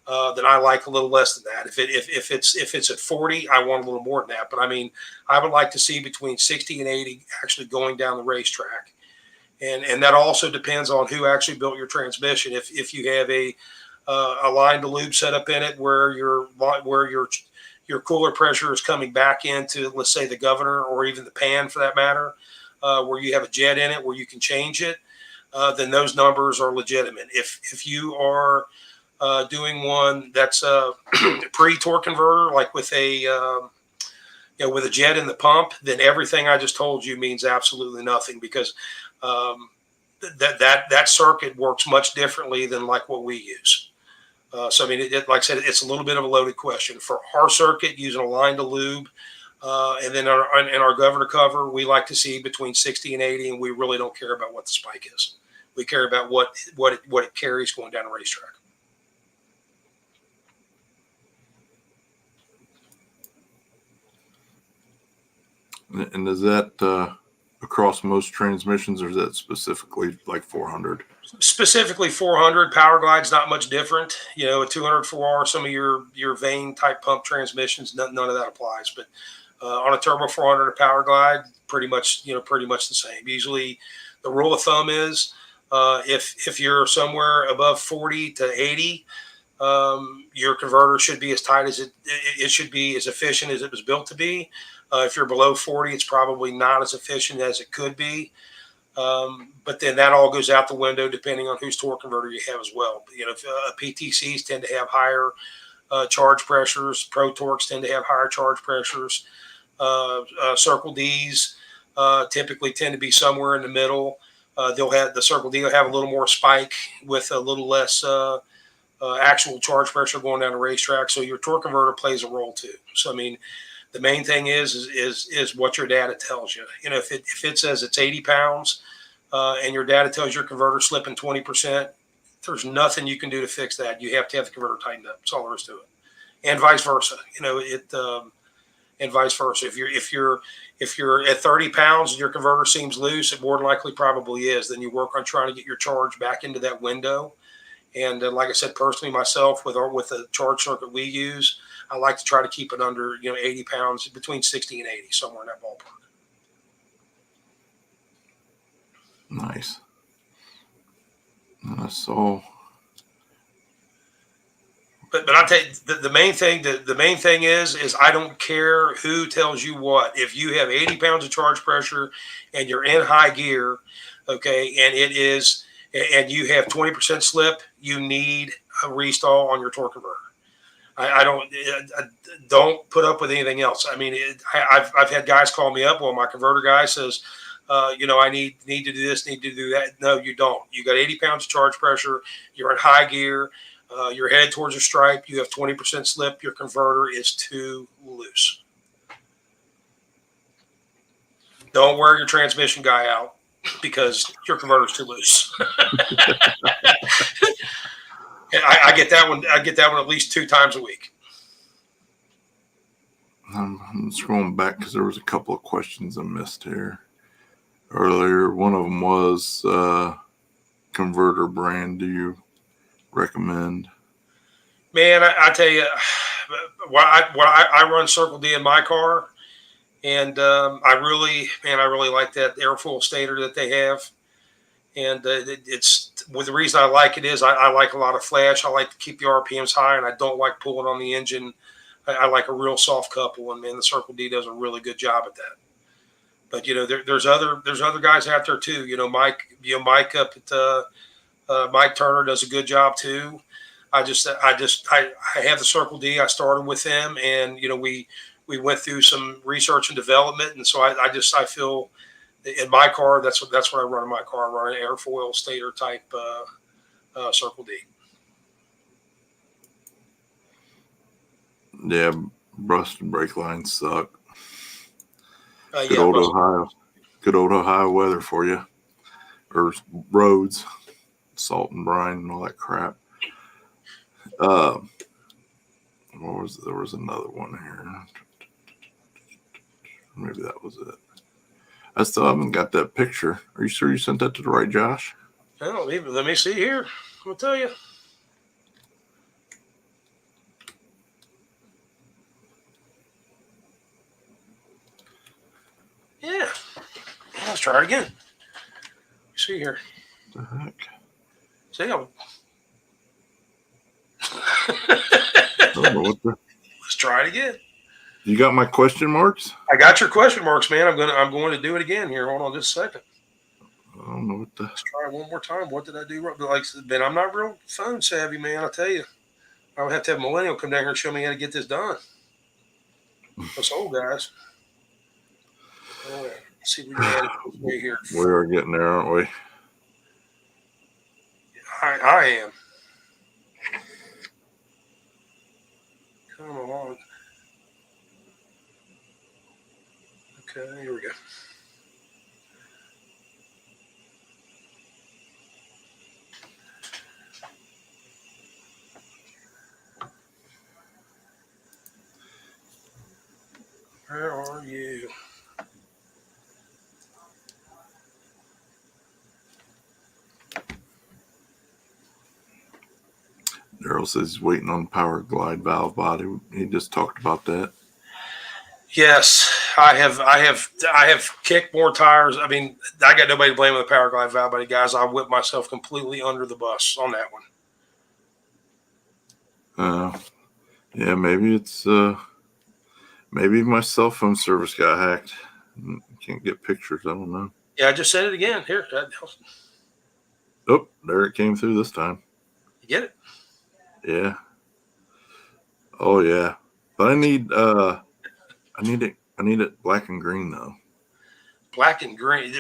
then I like a little less than that. If it's at 40, I want a little more than that. But I mean, I would like to see between 60 and 80 actually going down the racetrack, and that also depends on who actually built your transmission. If you have a line to lube setup in it where your cooler pressure is coming back into, let's say, the governor or even the pan for that matter, where you have a jet in it where you can change it, then those numbers are legitimate. If you are doing one that's a pre-torque converter, like with with a jet in the pump, then everything I just told you means absolutely nothing, because that circuit works much differently than like what we use. So I mean, like I said, it's a little bit of a loaded question. For our circuit, using a line to lube, and then in our governor cover, we like to see between 60 and 80, and we really don't care about what the spike is. We care about what it carries going down a racetrack. And is that across most transmissions, or is that specifically like 400? Specifically 400. Power Glide's not much different. You know, a 204R, some of your vane type pump transmissions, none of that applies. But on a turbo 400 or Power Glide, pretty much the same. Usually, the rule of thumb is if you're somewhere above 40 to 80, your converter should be as tight as it should be, as efficient as it was built to be. If you're below 40, it's probably not as efficient as it could be. But then that all goes out the window depending on whose torque converter you have as well. You know, PTCs tend to have higher charge pressures. Pro Torques tend to have higher charge pressures. Circle Ds typically tend to be somewhere in the middle. The Circle D will have a little more spike with a little less actual charge pressure going down the racetrack. So your torque converter plays a role too. So I mean, the main thing is what your data tells you. You know, if it says it's 80 pounds and your data tells your converter slipping 20%, there's nothing you can do to fix that. You have to have the converter tightened up. That's all there is to it, and vice versa. You know, and vice versa. If you're at 30 pounds and your converter seems loose, it more than likely probably is. Then you work on trying to get your charge back into that window. And like I said, personally, myself, with the charge circuit we use, I like to try to keep it under 80 pounds, between 60 and 80, somewhere in that ballpark. Nice. So, but I tell you, the main thing is I don't care who tells you what. If you have 80 pounds of charge pressure and you're in high gear, okay, and you have 20% slip, you need a restall on your torque converter. I don't put up with anything else. I mean, I've had guys call me up. Well, my converter guy says, I need to do this, need to do that. No, you don't. You got 80 pounds of charge pressure. You're in high gear. You're headed towards a stripe. You have 20% slip. Your converter is too loose. Don't wear your transmission guy out because your converter is too loose. I get that one. I get that one at least 2 times a week. I'm scrolling back because there was a couple of questions I missed here earlier. One of them was converter brand. Do you recommend? Man, I tell you, I run Circle D in my car, and I really like that airfoil stator that they have. And it's the reason I like it is I like a lot of flash. I like to keep the RPMs high, and I don't like pulling on the engine. I like a real soft couple, and man, the Circle D does a really good job at that. But there's other guys out there too. Mike up at Mike Turner does a good job too. I have the Circle D. I started with them, and we went through some research and development, and so I feel. In my car, that's what I run in my car. I run an airfoil stator type Circle D. Yeah, rusted brake lines suck. Good old Ohio weather for you, or roads, salt and brine and all that crap. There was another one here. Maybe that was it. I still haven't got that picture. Are you sure you sent that to the right Josh? Well, let me see here. I'll tell you. Yeah. Let's try it again. See here. What the heck? See, I don't know what the. let's try it again. You got my question marks? I got your question marks, man. I'm going to do it again here. Hold on just a second. I don't know what the. Let's try it one more time. What did I do wrong? Like, Ben, I'm not real phone savvy, man. I tell you, I would have to have a millennial come down here and show me how to get this done. Us old guys. All right. Let's see if we can add it right here. We are getting there, aren't we? I am. Come on. Okay, here we go. Where are you? Daryl says he's waiting on power glide valve body. He just talked about that. Yes, I have kicked more tires. I mean, I got nobody to blame with the power glide valve body, guys. I whipped myself completely under the bus on that one. Yeah, maybe it's maybe my cell phone service got hacked. Can't get pictures. I don't know. Yeah, I just said it again. Here, Oh, there it came through this time. you get it? Yeah. Oh yeah. But I need it black and green though. Black and green.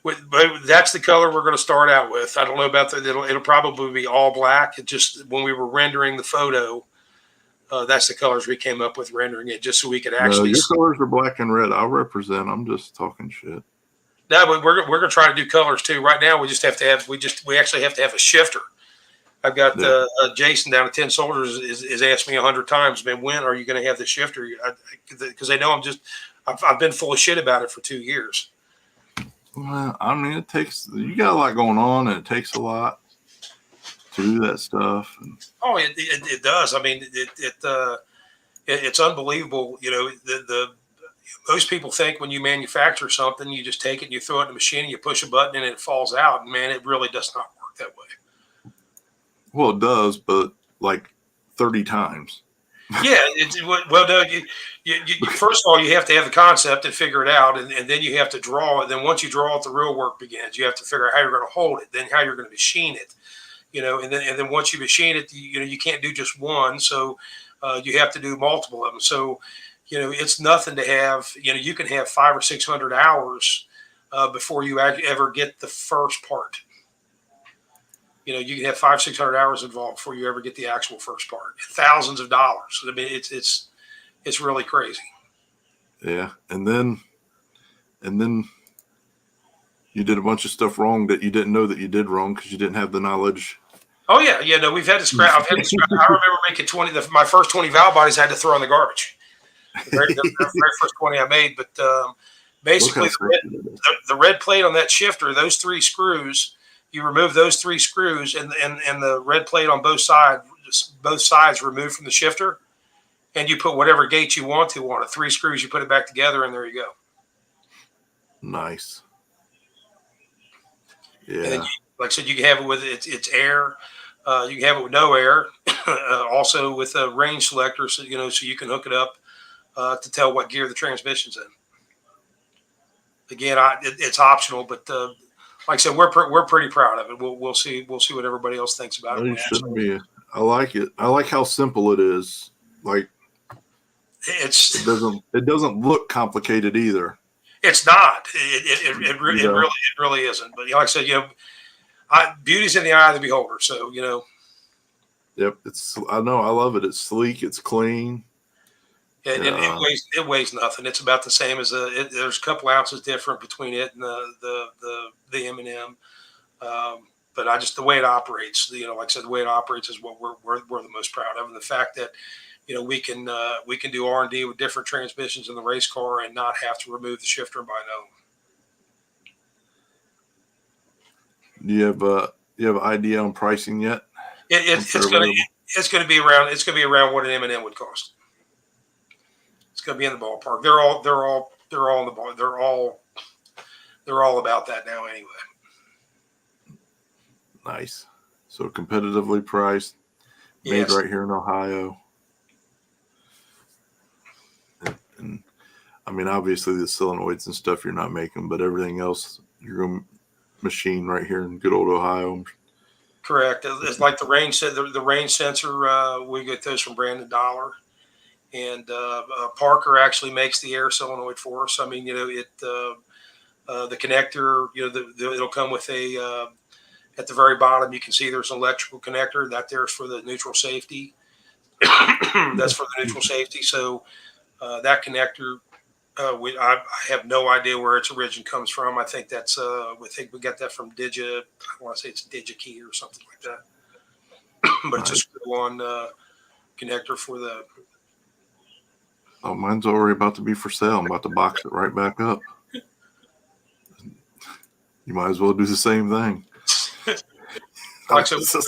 But that's the color we're going to start out with. I don't know about that. It'll probably be all black. It just when we were rendering the photo, that's the colors we came up with rendering it, just so we could actually. No, your colors are black and red. I'll represent. I'm just talking shit. No, but we're going to try to do colors too. Right now, we actually have to have a shifter. I've got Jason down at 10 Soldiers is asked me 100 times, man, when are you going to have the shifter? Because they know I've been full of shit about it for 2 years. Well, I mean, you got a lot going on, and it takes a lot to do that stuff. And oh, it does. I mean, it's unbelievable. You know, the most people think when you manufacture something, you just take it and you throw it in the machine and you push a button and it falls out. And man, it really does not work that way. Well, it does, but like 30 times. Yeah. Well, no, you first of all, you have to have the concept and figure it out. And then you have to draw it. Then once you draw it, the real work begins. You have to figure out how you're going to hold it, then how you're going to machine it, you know, and then once you machine it, you can't do just one. So you have to do multiple of them. So, you know, it's nothing to have, you can have 500 or 600 hours before you ever get the first part. You can have 500-600 hours involved before you ever get the actual first part. Thousands of dollars. I mean, it's really crazy. Yeah, and then you did a bunch of stuff wrong that you didn't know that you did wrong because you didn't have the knowledge. Oh yeah. No, we've had to scrap. I remember making 20. My first 20 valve bodies I had to throw in the garbage. The very first 20 I made, but basically the red plate on that shifter, those 3 screws. You remove those 3 screws and the red plate on both sides removed from the shifter, and you put whatever gate you want to on it. 3 screws, you put it back together, and there you go. Nice. Yeah. And then like I said, you can have it with it's air. You can have it with no air. Also with a range selector, so you can hook it up to tell what gear the transmission's in. Again, it's optional, but like I said, we're pretty proud of it. We'll see what everybody else thinks about it. You shouldn't be. I like it. I like how simple it is. Like it doesn't look complicated either. It's not. It really isn't. But like I said, beauty's in the eye of the beholder. So Yep. I know. I love it. It's sleek. It's clean. It weighs nothing. It's about the same as there's a couple ounces different between it and the M&M. But the way it operates, like I said, the way it operates is what we're the most proud of, and the fact that we can do R&D with different transmissions in the race car and not have to remove the shifter and buy another one. Do you have an idea on pricing yet? It, Once they're it's gonna available? it's gonna be around what an M&M would cost. It's gonna be in the ballpark. They're all in the ball. They're all about that now anyway. Nice. So competitively priced, made Yes, right here in Ohio. And I mean, obviously the solenoids and stuff you're not making, but everything else you're going to machine right here in good old Ohio. correct. It's like the range sensor. We get those from Brandon Dollar, and Parker actually makes the air solenoid for us. I mean, the connector. It'll come with a at the very bottom. You can see there's an electrical connector. That there's for the neutral safety. That's for the neutral safety. So that connector. I have no idea where its origin comes from. I think we got that from Digi. I want to say it's DigiKey or something like that. But it's a Nice. screw-on connector for the. Oh, mine's already about to be for sale. I'm about to box it right back up. You might as well do the same thing. Like I said,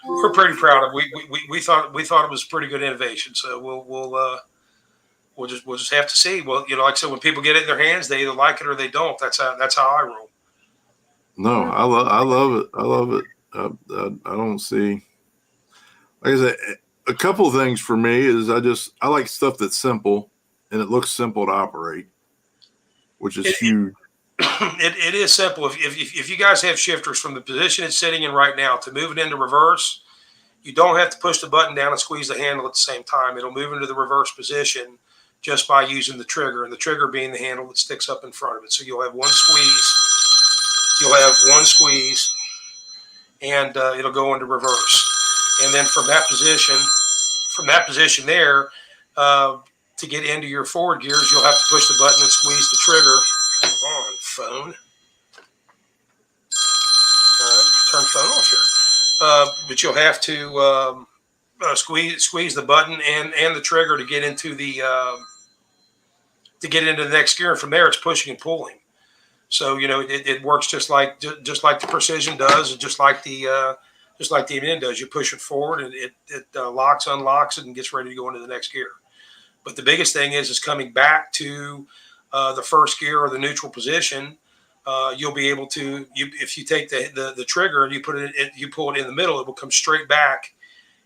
we're pretty proud of. We thought it was pretty good innovation. So we'll just have to see. Well, like I said, when people get it in their hands, they either like it or they don't. That's how I roll. No, I love it. I love it. I don't see. Like I said, a couple of things for me is I like stuff that's simple and it looks simple to operate, which is huge. It is simple. If you guys have shifters from the position it's sitting in right now to move it into reverse, you don't have to push the button down and squeeze the handle at the same time. It'll move into the reverse position just by using the trigger, and the trigger being the handle that sticks up in front of it. So you'll have one squeeze, and it'll go into reverse. And then from that position there, to get into your forward gears, you'll have to push the button and squeeze the trigger. Come on, phone. Turn phone off here. But you'll have to squeeze the button and the trigger to get into the next gear. And from there, it's pushing and pulling. So it works just like the Precision does, and just like the M&M does. You push it forward, and it locks, unlocks, and gets ready to go into the next gear. But the biggest thing is coming back to the first gear or the neutral position. You'll be able to if you take the trigger and you pull it in the middle, it will come straight back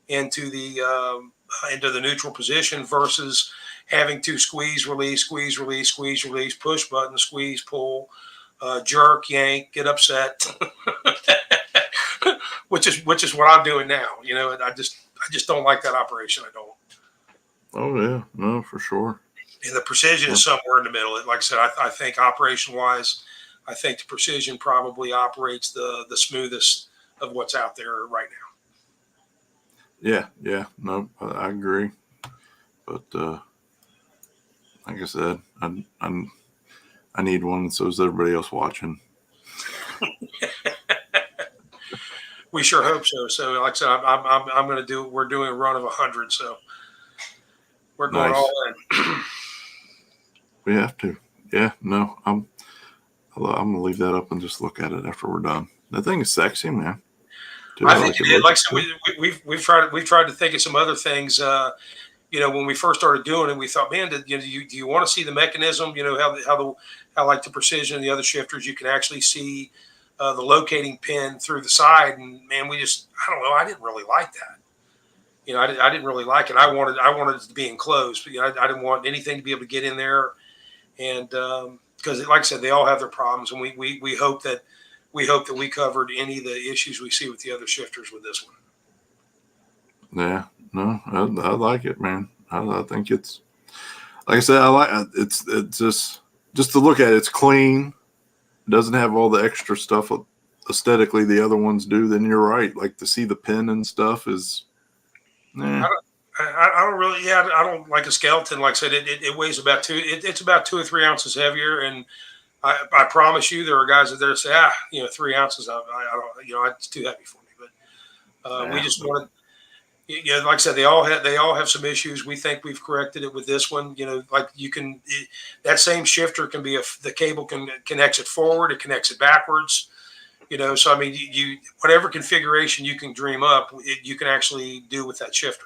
into the neutral position versus having to squeeze, release, push button, squeeze, pull, jerk, yank, get upset, which is what I'm doing now. I just don't like that operation. I don't. Oh yeah, no, for sure. And the Precision is somewhere in the middle. Like I said, I think operation wise, I think the Precision probably operates the smoothest of what's out there right now. Yeah, no, I agree. But like I said, I need one, and so is everybody else watching. We sure hope so. So, like I said, I'm going to do. We're doing a run of 100, so we're going all in. We have to. Yeah, no, I'm gonna leave that up and just look at it after we're done. That thing is sexy, man. I think it is. Like I said, we've tried to think of some other things. When we first started doing it, we thought, man, do you want to see the mechanism? How like the Precision and the other shifters, you can actually see the locating pin through the side. And man, I don't know, I didn't really like that. I didn't really like it. I wanted it to be enclosed, but I didn't want anything to be able to get in there. And because, like I said, they all have their problems, and we hope that we covered any of the issues we see with the other shifters with this one. Yeah, no, I like it, man. I think it's, like I said, I like it's just to look at it. It's clean. It doesn't have all the extra stuff aesthetically the other ones do. Then you're right. Like to see the pin and stuff is. I don't really. Yeah, I don't like a skeleton. Like I said, it weighs about it's about 2 or 3 ounces heavier, and I promise you, there are guys that there say, 3 ounces. I don't. It's too heavy for me. But we just wanted. Like I said, they all have some issues. We think we've corrected it with this one. Like that same shifter can be the cable can exit forward, it connects it backwards. So I mean, you whatever configuration you can dream up, you can actually do with that shifter.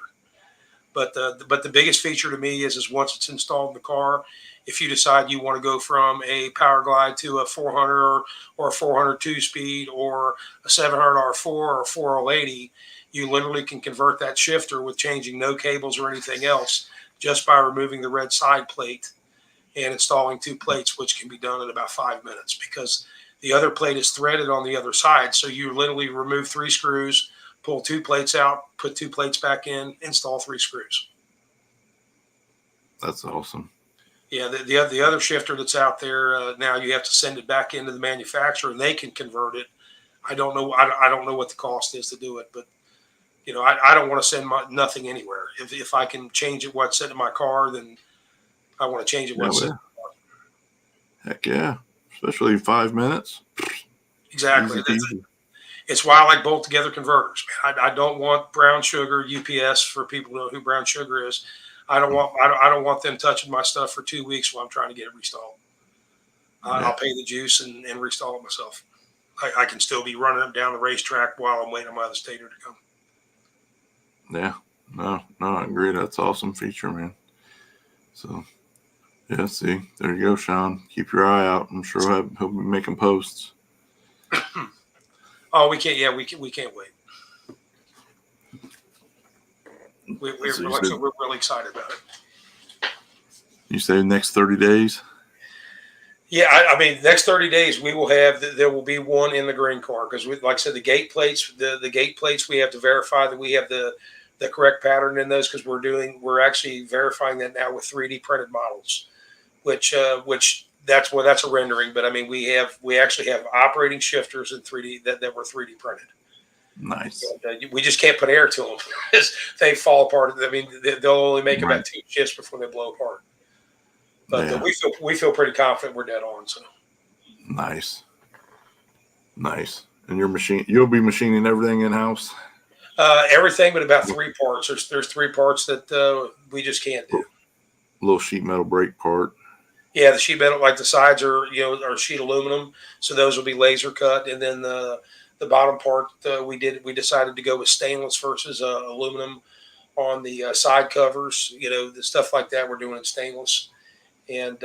But the biggest feature to me is once it's installed in the car, if you decide you want to go from a Power Glide to a 400 or a 402 speed or a 700R4 or a 4080, you literally can convert that shifter with changing no cables or anything else just by removing the red side plate and installing two plates, which can be done in about 5 minutes because the other plate is threaded on the other side. So you literally remove 3 screws, pull 2 plates out, put 2 plates back in, install 3 screws. That's awesome. Yeah, the other shifter that's out there now, you have to send it back into the manufacturer and they can convert it. I don't know. I don't know what the cost is to do it, but I don't want to send nothing anywhere. If I can change it what's set in my car, then I want to change it what's set. Heck yeah, especially 5 minutes. Exactly. It's why I like bolt together converters. I don't want brown sugar UPS for people who know who brown sugar is. I don't want them touching my stuff for 2 weeks while I'm trying to get it restalled. I'll pay the juice and restall it myself. I can still be running up down the racetrack while I'm waiting on my other stator to come. Yeah, no, I agree. That's an awesome feature, man. So, yeah, see, there you go, Sean. Keep your eye out. I'm sure he'll be making posts. Oh, we can't. Yeah, we can't wait. We're really excited about it. You say next 30 days? Yeah, I mean, next 30 days we will have. There will be one in the green car because, like I said, the gate plates. The gate plates we have to verify that we have the correct pattern in those because we're actually verifying that now with 3D printed models, which that's a rendering. But I mean, we actually have operating shifters in 3D that were 3D printed. Nice. And, we just can't put air to them because they fall apart. I mean, they'll only make about 2 shifts before they blow apart. But we feel pretty confident we're dead on. So nice. And you'll be machining everything in house. Everything but about 3 parts. There's 3 parts that we just can't do. Little sheet metal brake part. Yeah, the sheet metal, like the sides are sheet aluminum, so those will be laser cut, and then the bottom part we decided to go with stainless versus aluminum on the side covers. The stuff like that we're doing in stainless, and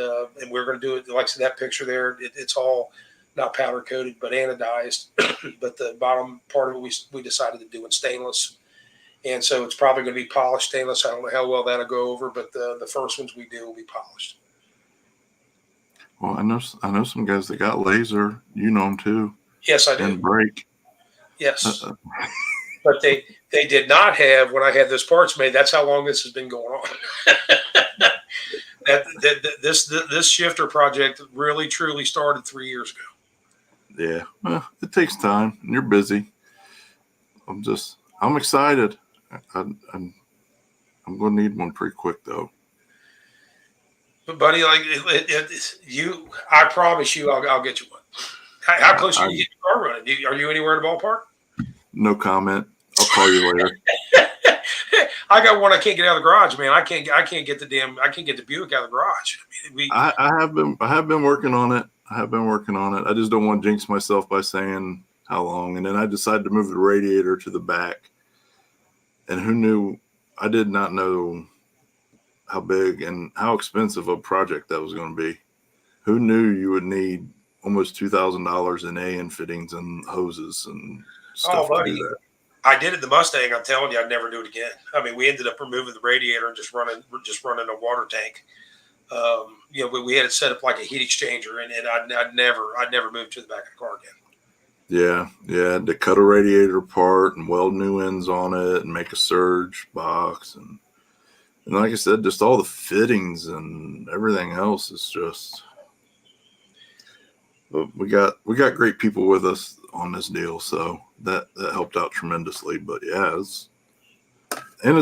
we're going to do it like that picture there. It's all not powder coated but anodized, but the bottom part of it we decided to do in stainless, and so it's probably going to be polished stainless. I don't know how well that'll go over, but the first ones we do will be polished. Well, I know some guys that got laser. You know them too. Yes, I do. And brake. Yes. But they did not have, when I had those parts made, that's how long this has been going on. This shifter project really, truly started 3 years ago. Yeah. Well, it takes time and you're busy. I'm excited. I'm going to need one pretty quick though. But buddy, like I promise you, I'll get you one. How close are you to getting your car running? Are you anywhere in the ballpark? No comment. I'll call you later. I got one. I can't get out of the garage, man. I can't get the Buick out of the garage. I have been working on it. I just don't want to jinx myself by saying how long. And then I decided to move the radiator to the back. And who knew? I did not know how big and how expensive a project that was going to be. Who knew you would need almost $2,000 in AN fittings and hoses and stuff to do that? I did it the Mustang. I'm telling you, I'd never do it again. I mean, we ended up removing the radiator and just running a water tank. We had it set up like a heat exchanger, and I'd never moved to the back of the car again. Yeah, to cut a radiator apart and weld new ends on it and make a surge box and like I said, just all the fittings and everything else is just. But we got great people with us on this deal, so that helped out tremendously. But yeah, it's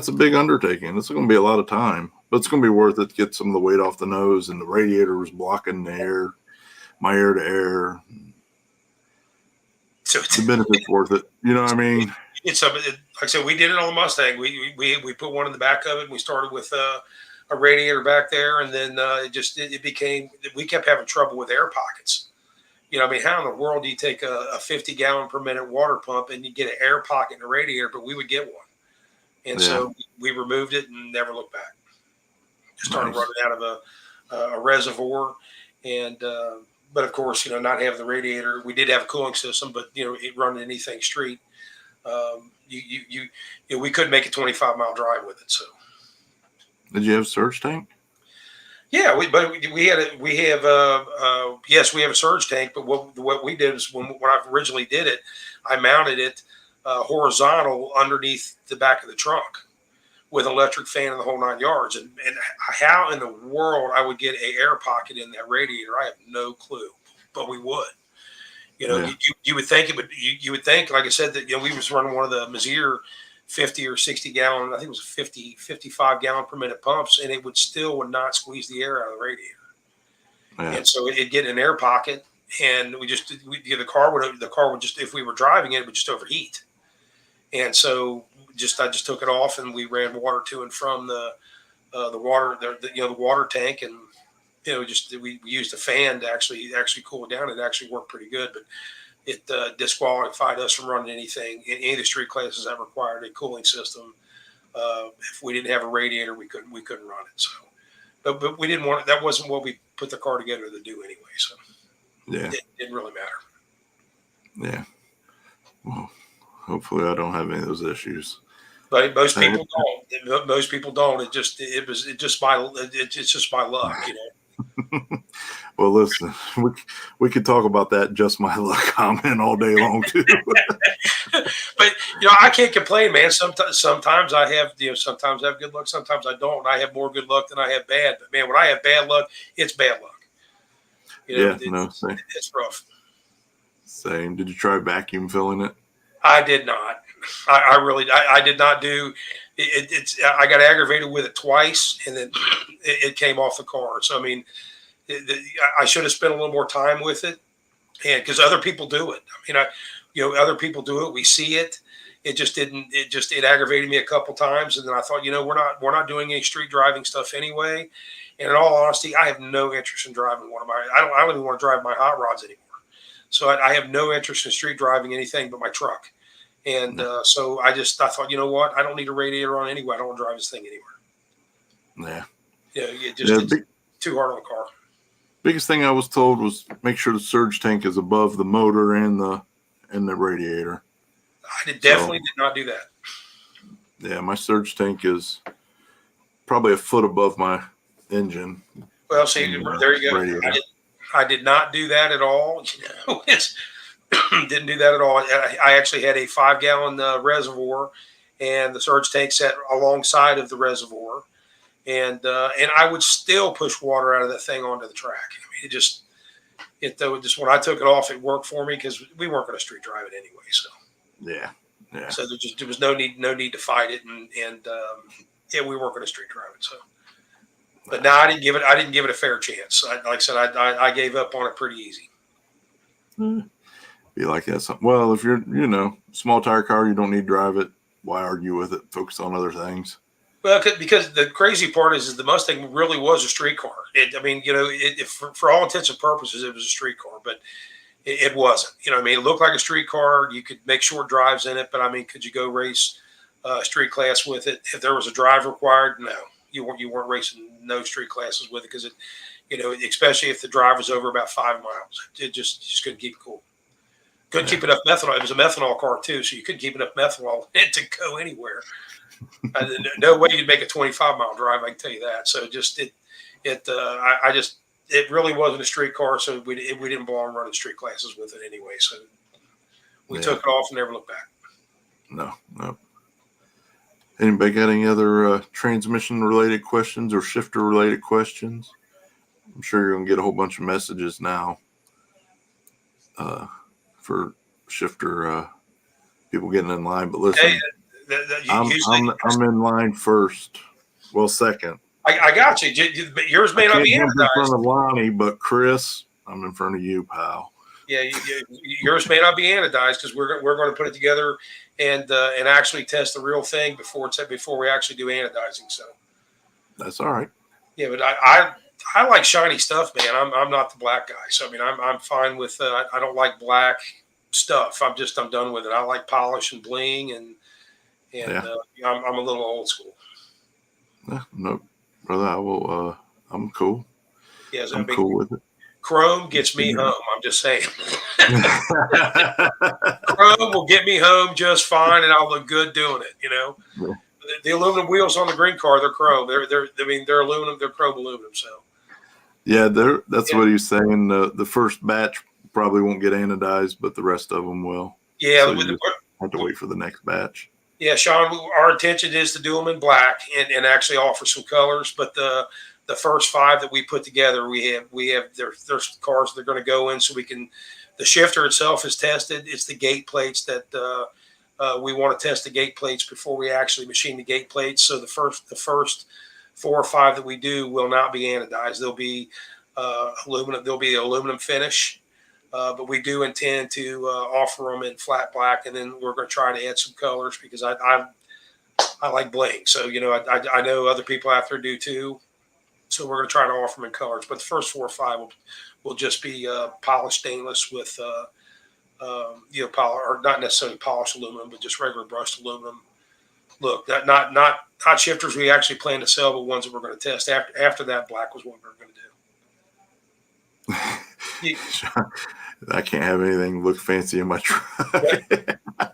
a big undertaking. It's going to be a lot of time, but it's going to be worth it to get some of the weight off the nose. And the radiator was blocking the air, my air to air. So the benefit's worth it. You know what I mean? Like I said, we did it on the Mustang. We put one in the back of it. And we started with a radiator back there, and then it became. We kept having trouble with air pockets. I mean, how in the world do you take a 50-gallon per minute water pump and you get an air pocket in the radiator? But we would get one, and Yeah. so we removed it and never looked back. Just started Nice. running out of a reservoir, and but of course, not having the radiator, we did have a cooling system, but it running anything street, we couldn't make a 25-mile drive with it. So. Did you have surge tank? Yeah, we have yes, we have a surge tank, but what we did is when I originally did it, I mounted it horizontal underneath the back of the trunk with electric fan and the whole 9 yards. And how in the world I would get a air pocket in that radiator, I have no clue, but we would. You would think it would. You would think, like I said, that we was running one of the Mazier 50 or 60 gallon, I think it was 50, 55 gallon per minute pumps, and it would not squeeze the air out of the radiator. Yeah. And so it'd get an air pocket, and the car would just, if we were driving it would just overheat. And so I just took it off, and we ran water to and from the water tank, and we used a fan to actually cool it down. It actually worked pretty good, but it disqualified us from running anything in any of the street classes that required a cooling system. If we didn't have a radiator, we couldn't run it. So, but we didn't want it. That wasn't what we put the car together to do anyway. So yeah, it didn't really matter. Yeah. Well, hopefully I don't have any of those issues. But most people don't. Most people don't. It's just my luck, Well, listen, we could talk about that just my luck comment all day long too. But I can't complain, man. Sometimes I have sometimes I have good luck, sometimes I don't. I have more good luck than I have bad. But man, when I have bad luck, it's bad luck. Same. It's rough. Same. Did you try vacuum filling it? I did not. I did not do it. I got aggravated with it twice, and then it came off the car. So I mean, I should have spent a little more time with it, and because other people do it. I mean, other people do it. We see it. It just didn't. It aggravated me a couple times, and then I thought, we're not doing any street driving stuff anyway. And in all honesty, I have no interest in driving one of my. I don't even want to drive my hot rods anymore. So I have no interest in street driving anything but my truck. And so I thought, you know what? I don't need a radiator on anyway. I don't want to drive this thing anywhere. Yeah. It's too hard on the car. Biggest thing I was told was make sure the surge tank is above the motor and the radiator. I definitely did not do that. Yeah, my surge tank is probably a foot above my engine. Well, see, there you go. I did not do that at all. Didn't do that at all. I actually had a 5-gallon reservoir, and the surge tank sat alongside of the reservoir, and I would still push water out of that thing onto the track. I mean, just when I took it off, it worked for me because we weren't going to street drive it anyway. So yeah. So there was no need to fight it, and we weren't going to street drive it. So, but no, I didn't give it a fair chance. Like I said, I gave up on it pretty easy. Be like that. Well, if you're, small tire car, you don't need to drive it. Why argue with it? Focus on other things. Well, because the crazy part is the Mustang really was a street car. For all intents and purposes, it was a street car, but it wasn't. It looked like a street car. You could make short drives in it, but could you go race street class with it? If there was a drive required, no, you weren't racing no street classes with it because especially if the drive was over about 5 miles, it just couldn't keep it cool. Couldn't keep enough methanol. It was a methanol car too, so you couldn't keep enough methanol to go anywhere. No way you'd make a 25-mile drive. I can tell you that. So it really wasn't a street car, so we didn't belong running street classes with it anyway. So we took it off and never looked back. No. Anybody got any other transmission-related questions or shifter-related questions? I'm sure you're going to get a whole bunch of messages now for shifter people getting in line. But listen, I'm in line first. Well, second. I got you. But yours may not be in front of Lonnie, but Chris, I'm in front of you, pal. Yeah, yours may not be anodized because we're going to put it together and actually test the real thing before we actually do anodizing. So that's all right. Yeah, but I I like shiny stuff, man. I'm not the black guy, so I mean, I'm fine with. I don't like black stuff. I'm done with it. I like polish and bling, and Yeah. I'm a little old school. No, brother, I will. I'm cool. Yeah, I I'm mean, cool with it. chrome gets me home. I'm just saying. Chrome will get me home just fine, and I'll look good doing it. The aluminum wheels on the green car, they're chrome. They're aluminum. They're chrome aluminum. So Yeah, that's yeah, what he's saying. The first batch probably won't get anodized, but the rest of them will. yeah. So you just have to wait for the next batch. Yeah, Sean, our intention is to do them in black and actually offer some colors. But the first 5 that we put together, we have there's cars they're going to go in, so we can. The shifter itself is tested. It's the gate plates that we want to test the gate plates before we actually machine the gate plates. So the first 4 or 5 that we do will not be anodized. They'll be aluminum. There'll be aluminum finish. But we do intend to offer them in flat black, and then we're going to try to add some colors because I like bling. So I know other people out there do too. So we're going to try to offer them in colors. But the first 4 or 5 will just be polished stainless with or not necessarily polished aluminum, but just regular brushed aluminum. Look, not hot shifters we actually plan to sell, but ones that we're going to test. After that, black was what we're going to do. I can't have anything look fancy in my truck.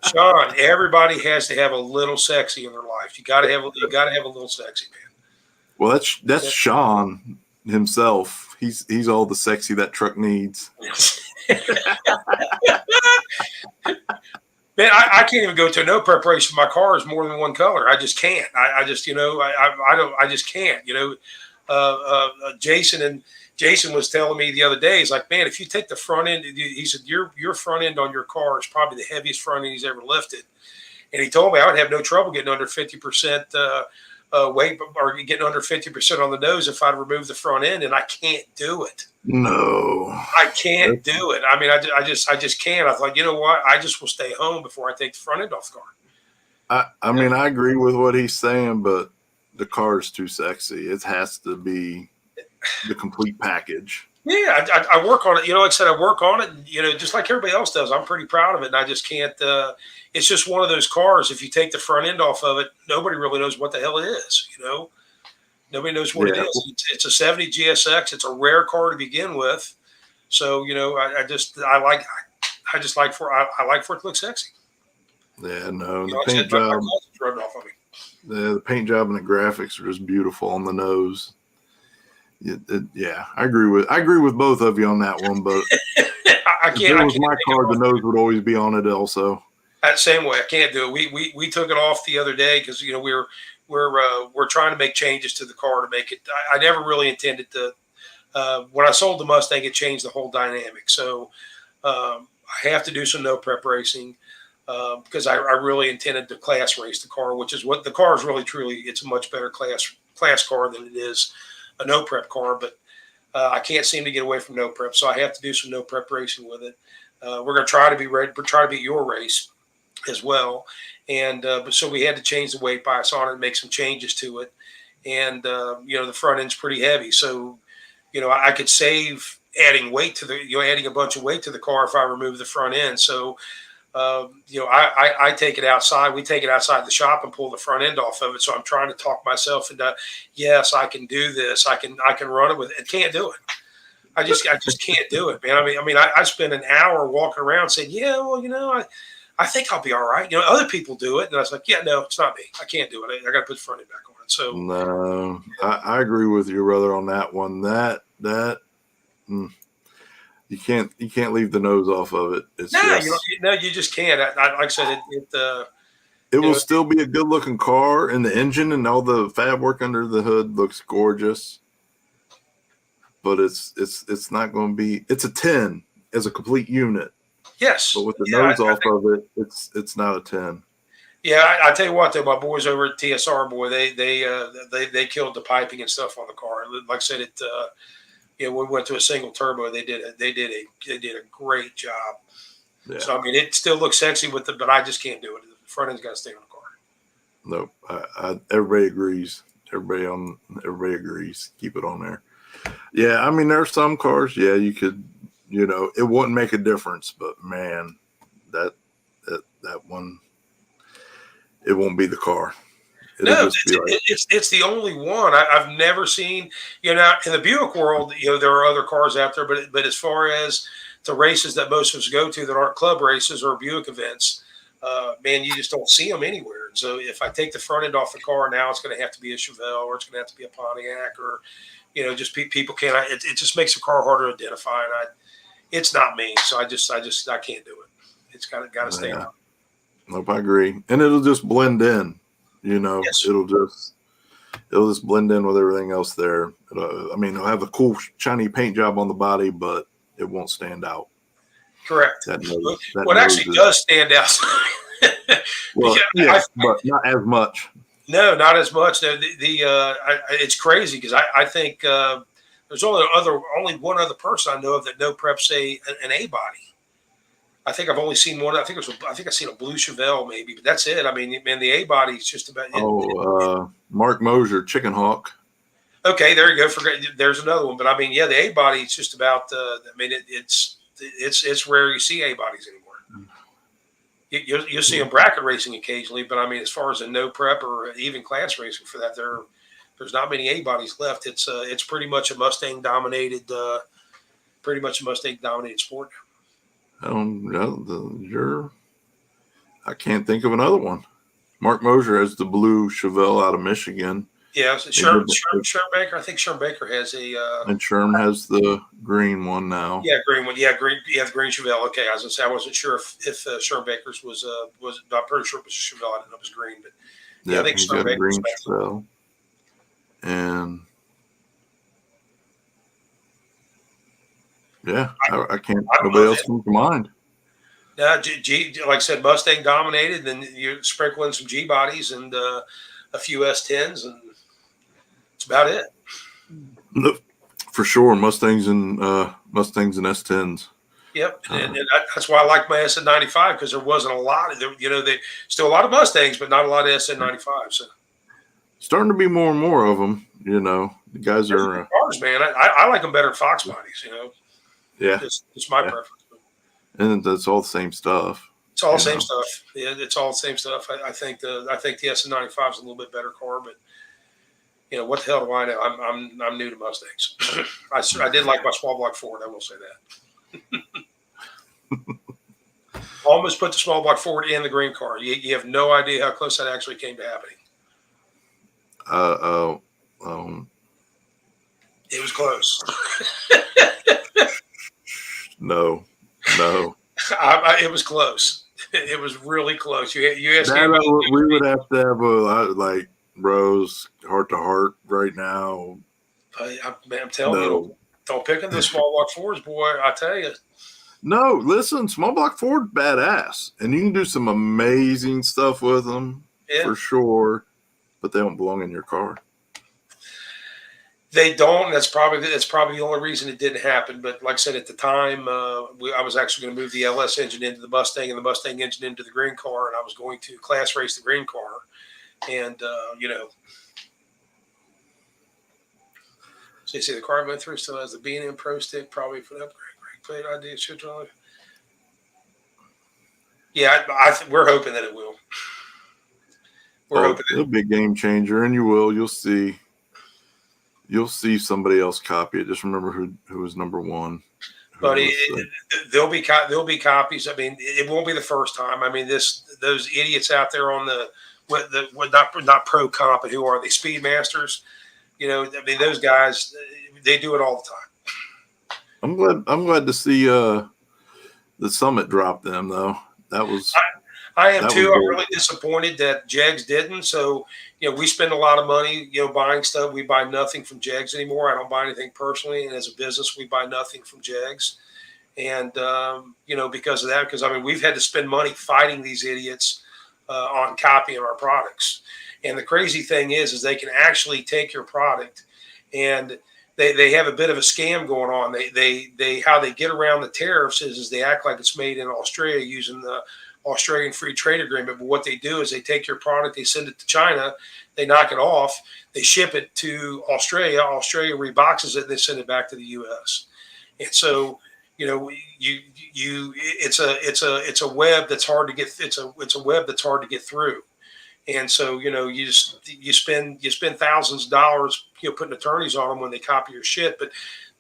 Sean, everybody has to have a little sexy in their life. You got to have a little sexy, man. Well, that's Sean himself. He's all the sexy that truck needs. Man, I can't even go to no preparation. My car is more than one color. I just can't. I just I just can't. Jason was telling me the other day, he's like, man, if you take the front end, he said, your front end on your car is probably the heaviest front end he's ever lifted. And he told me I would have no trouble getting under 50% weight or getting under 50% on the nose if I'd remove the front end, and I can't do it. No. I can't do it. I mean, I just can't. I thought, you know what? I just will stay home before I take the front end off the car. I mean, I agree with what he's saying, but the car is too sexy. It has to be the complete package. Yeah, I work on it. Like I said, I work on it, just like everybody else does. I'm pretty proud of it, and I just can't. It's just one of those cars. If you take the front end off of it, nobody really knows what the hell it is. Nobody knows what it is. It's a 70 GSX. It's a rare car to begin with. So I just like for it to look sexy. Yeah, no, the paint job rubbed off of me. The paint job and the graphics are just beautiful on the nose. Yeah, I agree with both of you on that one. But I can't. If it was my car, the nose would always be on it. Also, that same way, I can't do it. We took it off the other day because we're trying to make changes to the car to make it. I never really intended to. When I sold the Mustang, it changed the whole dynamic. So I have to do some no prep racing because I really intended to class race the car, which is what the car is really truly. It's a much better class car than it is a no prep car, but I can't seem to get away from no prep, so I have to do some no prep racing with it. We're going to try to be ready. We're trying to beat your race as well, and but so we had to change the weight bias on it and make some changes to it. And the front end's pretty heavy, so I could save adding weight to adding a bunch of weight to the car if I remove the front end. So I take it outside. We take it outside the shop and pull the front end off of it. So I'm trying to talk myself into, yes, I can do this. I can run it with it. Can't do it. I just can't do it, man. I spend an hour walking around saying, yeah, well, I think I'll be all right. Other people do it. And I was like, yeah, no, it's not me. I can't do it. I got to put the front end back on it. So no, I agree with your brother on that one. You can't leave the nose off of it. It's you just can't. Like I said, it will still be a good looking car, and the engine and all the fab work under the hood looks gorgeous. But it's not going to be. It's a 10 as a complete unit. Yes, but with the nose off of it, it's not a 10. Yeah, I tell you what, though, my boys over at TSR, boy, they killed the piping and stuff on the car. Like I said, we went to a single turbo. They did a great job. Yeah. So it still looks sexy but I just can't do it. The front end's got to stay on the car. Nope. Everybody agrees. Everybody agrees. Keep it on there. Yeah, I mean, there are some cars. Yeah, you could, it wouldn't make a difference, but man, that one, it won't be the car. It'll No, just be like, it's the only one I've never seen. In the Buick world, there are other cars out there, but as far as the races that most of us go to that aren't club races or Buick events, man, you just don't see them anywhere. And so if I take the front end off the car now, it's going to have to be a Chevelle or it's going to have to be a Pontiac or just people can't. It just makes the car harder to identify, and it's not me. So I can't do it. It's got to stay out. Nope, I agree, and it'll just blend in. Yes. It'll just blend in with everything else there. It'll have a cool shiny paint job on the body, but it won't stand out. Correct. What actually does stand out. Well, but not as much. No, not as much. No, it's crazy because I think there's only one other person I know of that no preps an A body. I think I've only seen one. I think I've seen a blue Chevelle maybe, but that's it. I mean, man, the A body is just about. Mark Mosier, Chicken Hawk. Okay, there you go. There's another one, but I mean, yeah, the A body is just about. It's rare you see A bodies anymore. You'll see them bracket racing occasionally, but I mean, as far as a no prep or even class racing for that, there's not many A bodies left. It's pretty much a Mustang dominated sport. I can't think of another one. Mark Mosier has the blue Chevelle out of Michigan. Yeah, Sherm Baker. I think Sherm Baker has a. And Sherm has the green one now. Yeah, green one. Yeah, green. Yeah, the green Chevelle. Okay, I was gonna say I wasn't sure if Sherm Baker's was. I'm pretty sure it was a Chevelle. I didn't know it was green, but yeah, I think he's got a green Chevelle. And yeah, I can't. Nobody else comes to mind. Like I said, Mustang dominated. Then you sprinkle in some G bodies and a few S10s, and that's about it. For sure, Mustangs and S10s. Yep, and that's why I like my SN95 because there wasn't a lot. Still a lot of Mustangs, but not a lot of SN95. So starting to be more and more of them. The guys are cars, man. I like them better than Fox bodies. Yeah, it's my preference. And that's all the same stuff. It's all the same stuff. Yeah, it's all the same stuff. I think the SN95 is a little bit better car, but what the hell do I know? I'm new to Mustangs. I did like my small block Ford. I will say that. Almost put the small block Ford in the green car. You have no idea how close that actually came to happening. It was close. No. It was close. It was really close. You asked me. We would have to have bros heart to heart right now. I'm telling you, don't pick on the small block Fords, boy. I tell you. No, listen, small block Ford, badass, and you can do some amazing stuff with them for sure. But they don't belong in your car. They don't. That's probably the only reason it didn't happen. But like I said, at the time, I was actually going to move the LS engine into the Mustang and the Mustang engine into the green car, and I was going to class race the green car. And so you see the car I went through still has the B&M Pro Stick, probably for the upgrade. Great plate idea. Should try. Yeah, we're hoping that it will. It'll be a game changer, and you'll see. You'll see somebody else copy it. Just remember who was number one. But there'll be copies. I mean, it won't be the first time. I mean, those idiots out there on not pro comp, but who are they? Speedmasters. I mean, those guys, they do it all the time. I'm glad to see the Summit drop them though. That was. I am too. I'm really disappointed that Jegs didn't. So, we spend a lot of money, buying stuff. We buy nothing from Jegs anymore. I don't buy anything personally. And as a business, we buy nothing from Jegs. And, because of that, because, we've had to spend money fighting these idiots on copying our products. And the crazy thing is they can actually take your product and they have a bit of a scam going on. They how they get around the tariffs is they act like it's made in Australia using the Australian Free Trade Agreement. But what they do is they take your product, they send it to China, they knock it off, they ship it to Australia. Australia reboxes it, and they send it back to the U.S. And so, it's a web that's hard to get. It's a web that's hard to get through. And so, you spend thousands of dollars, putting attorneys on them when they copy your shit, but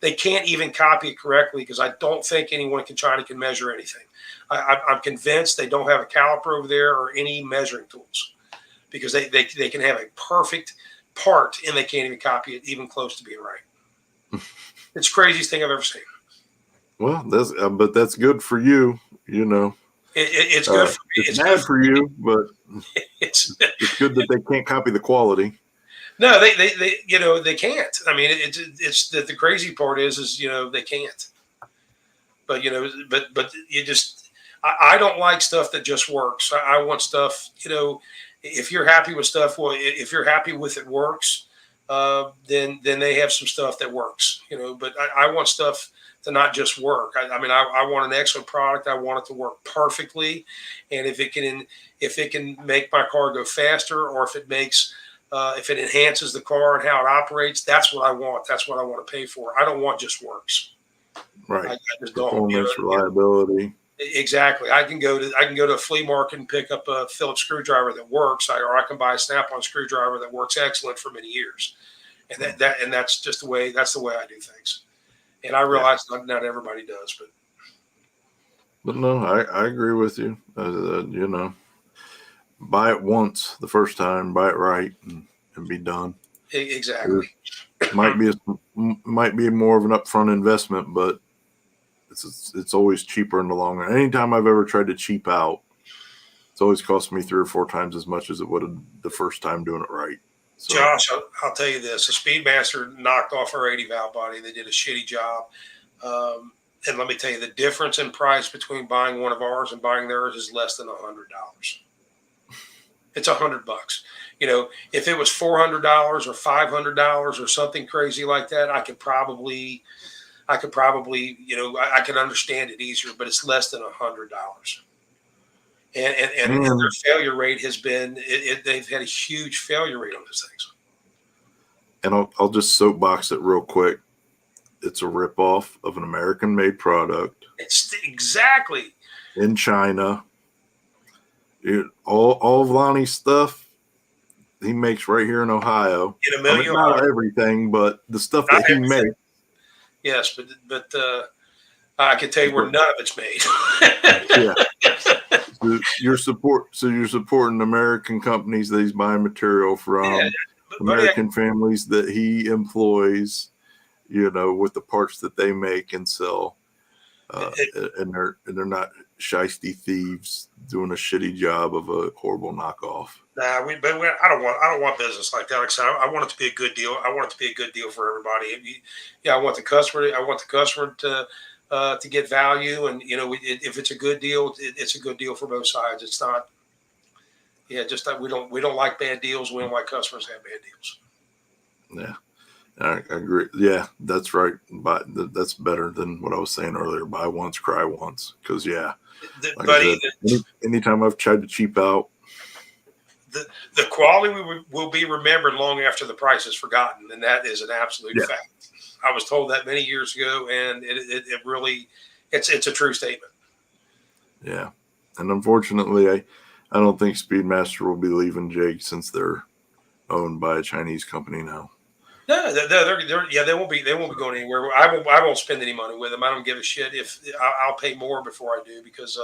they can't even copy it correctly because I don't think anyone in China can measure anything. I'm convinced they don't have a caliper over there or any measuring tools because they can have a perfect part and they can't even copy it even close to being right. It's the craziest thing I've ever seen. Well, but that's good for you, It's good for me. It's bad for you, but it's good that they can't copy the quality. No, they can't. I mean, it's the crazy part is they can't. But but you just I don't like stuff that just works. I want stuff. If you're happy with stuff, well, if you're happy with it works, then they have some stuff that works. But I want stuff to not just work. I want an excellent product. I want it to work perfectly, and if it can make my car go faster, or if it enhances the car and how it operates, that's what I want. That's what I want to pay for. I don't want just works. Right. I just performance, reliability. Exactly. I can go to a flea market and pick up a Phillips screwdriver that works, or I can buy a Snap-on screwdriver that works excellent for many years, and that's just the way I do things. And I realize not everybody does, but no, I agree with you. Buy it once the first time, buy it right, and be done. Exactly. It might be more of an upfront investment, but it's always cheaper in the long run. Anytime I've ever tried to cheap out, it's always cost me 3 or 4 times as much as it would have the first time doing it right. So, Josh, I'll tell you this: the Speedmaster knocked off our 80 valve body. They did a shitty job. And let me tell you, the difference in price between buying one of ours and buying theirs is less than $100. It's $100. If it was $400 or $500 or something crazy like that, I could probably, I could understand it easier. But it's less than $100. And their failure rate has been, they've had a huge failure rate on those things. And I'll just soapbox it real quick. It's a ripoff of an American-made product. It's exactly. In China. All of Lonnie's stuff, he makes right here in Ohio. In Amelia, not everything, but the stuff that he makes. Yes, but I can tell you where none of it's made. Yeah. You're supporting American companies that he's buying material from, American families that he employs, with the parts that they make and sell, and they're not shiesty thieves doing a shitty job of a horrible knockoff. Nah, I don't want business like that. Like I said, I want it to be a good deal. I want it to be a good deal for everybody. I want the customer to get value, and if it's a good deal, it's a good deal for both sides. It's not, just that we don't like bad deals. We don't like customers to have bad deals. Yeah, I agree. Yeah, that's right. But that's better than what I was saying earlier. Buy once, cry once. Because anytime I've tried to cheap out, the quality will be remembered long after the price is forgotten, and that is an absolute fact. I was told that many years ago, and it really, it's a true statement. Yeah, and unfortunately, I don't think Speedmaster will be leaving Jake since they're owned by a Chinese company now. No, they won't be going anywhere. I won't spend any money with them. I don't give a shit if I'll pay more before I do because,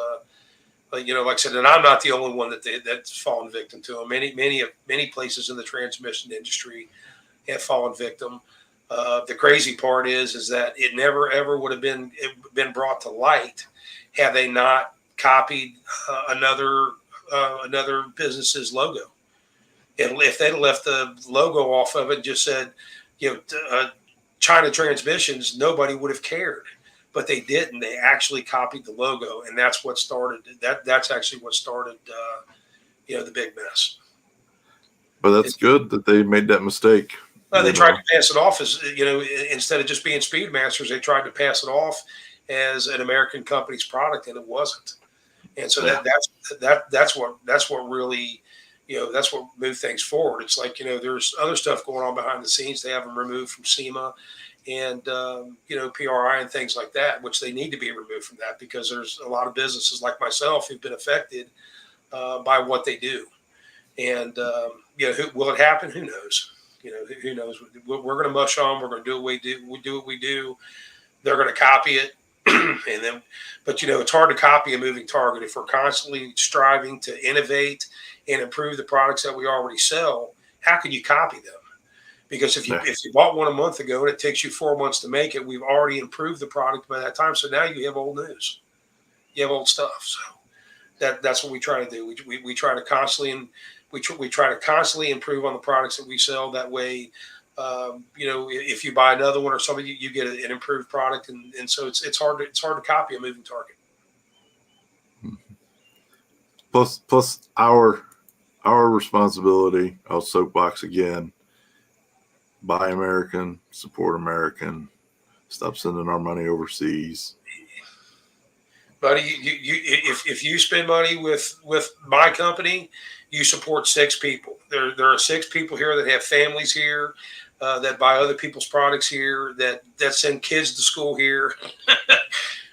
like I said, and I'm not the only one that's fallen victim to them. Many places in the transmission industry have fallen victim. The crazy part is that it never ever would have been brought to light had they not copied another business's logo. If they'd left the logo off of it and just said, China Transmissions, nobody would have cared. But they didn't. They actually copied the logo, and that's what started. That's actually what started, the big mess. But that's good that they made that mistake. They tried to pass it off as, instead of just being Speedmasters, they tried to pass it off as an American company's product, and it wasn't. And so that's what really, that's what moved things forward. It's like, there's other stuff going on behind the scenes. They have them removed from SEMA and, PRI and things like that, which they need to be removed from that, because there's a lot of businesses like myself who've been affected by what they do. And, will it happen? Who knows? Who knows? We're going to mush on. We're going to do what we do. We do what we do. They're going to copy it. And then, but it's hard to copy a moving target. If we're constantly striving to innovate and improve the products that we already sell, how can you copy them? Because if you bought one a month ago and it takes you 4 months to make it, we've already improved the product by that time. So now you have old news, you have old stuff. So that's what we try to do. We try to constantly we try to constantly improve on the products that we sell. That way, if you buy another one or something, you get an improved product, and so it's hard to copy a moving target. Plus our responsibility. I'll soapbox again. Buy American, support American. Stop sending our money overseas. Buddy, if you spend money with my company, you support 6 people. There are 6 people here that have families here, that buy other people's products here, that send kids to school here.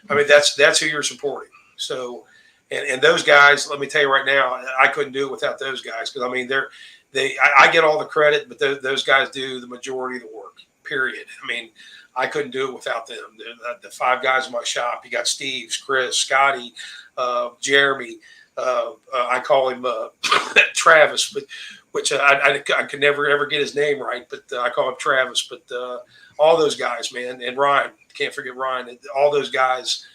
I mean, that's who you're supporting. So, and those guys, let me tell you right now, I couldn't do it without those guys, because I mean, I get all the credit, but those guys do the majority of the work. Period. I mean, I couldn't do it without them. The 5 guys in my shop. You got Steve, Chris, Scotty, Jeremy. I call him Travis, but which I could never ever get his name right, but I call him Travis. But all those guys, man, and Ryan, can't forget Ryan. All those guys,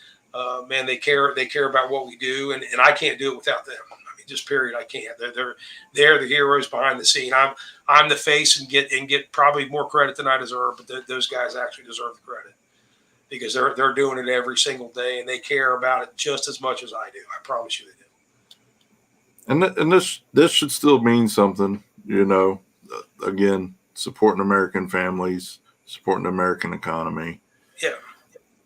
man, they care about what we do, and I can't do it without them. I mean, just period. I can't. They're the heroes behind the scene. I'm the face and get probably more credit than I deserve, but those guys actually deserve the credit, because they're doing it every single day, and they care about it just as much as I do. I promise you they do. And this should still mean something, again, supporting American families, supporting the American economy. Yeah.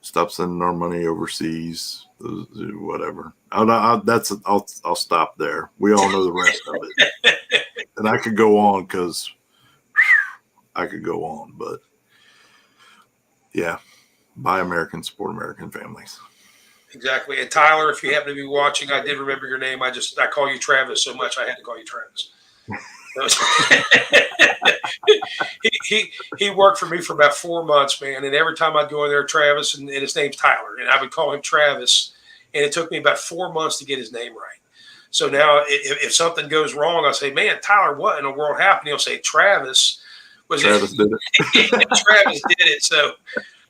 Stop sending our money overseas, whatever. I'll stop there. We all know the rest of it. And I could go on, but yeah, buy American, support American families. Exactly. And Tyler, if you happen to be watching, I did remember your name. I call you Travis so much I had to call you Travis. He worked for me for about 4 months, man. And every time I'd go in there, Travis, and his name's Tyler, and I would call him Travis. And it took me about 4 months to get his name right. So now if something goes wrong, I'll say, man, Tyler, what in the world happened? He'll say, Travis did it. Travis did it. So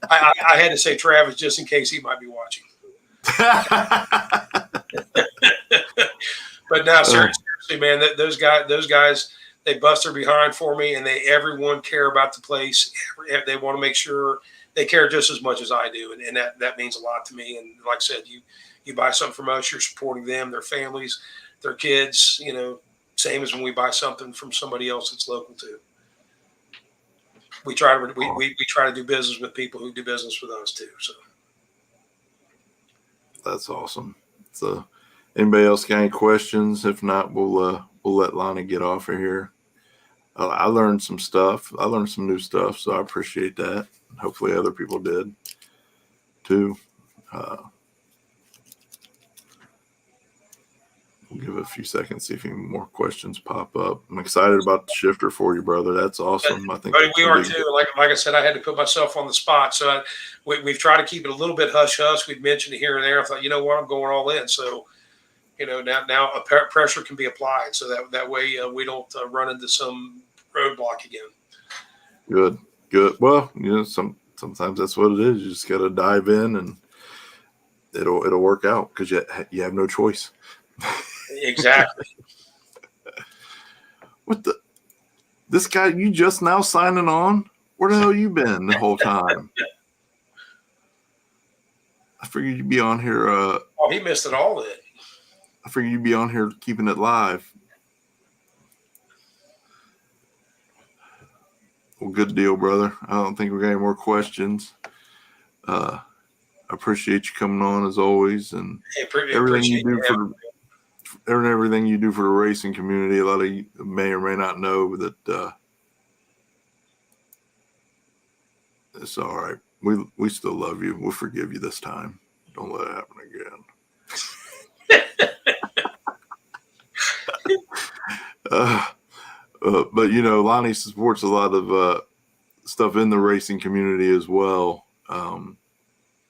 I had to say Travis just in case he might be watching. But now, seriously, man, those guys, they bust their behind for me, and everyone care about the place. They want to make sure they care just as much as I do, and that means a lot to me. And like I said, you buy something from us, you're supporting them, their families, their kids. Same as when we buy something from somebody else that's local too. We try to do business with people who do business with us too. So. That's awesome. So, anybody else got any questions? If not, we'll let Lonnie get off of here. I learned some stuff. I learned some new stuff, so I appreciate that. Hopefully, other people did too. We'll give it a few seconds, see if any more questions pop up. I'm excited about the shifter for you, brother. That's awesome. I think we are too. Like I said, I had to put myself on the spot. So we've tried to keep it a little bit hush-hush. We've mentioned it here and there. I thought, you know what, I'm going all in. So, now pressure can be applied. So that way we don't run into some roadblock again. Good. Well, sometimes that's what it is. You just got to dive in, and it'll work out, because you have no choice. Exactly. This guy, you just now signing on? Where the hell you been the whole time? I figured you'd be on here. He missed it all then. I figured you'd be on here keeping it live. Well, good deal, brother. I don't think we got any more questions. I appreciate you coming on as always, and everything you do everything you do for the racing community. A lot of you may or may not know that it's all right. We still love you. We'll forgive you this time. Don't let it happen again. But Lonnie supports a lot of stuff in the racing community as well.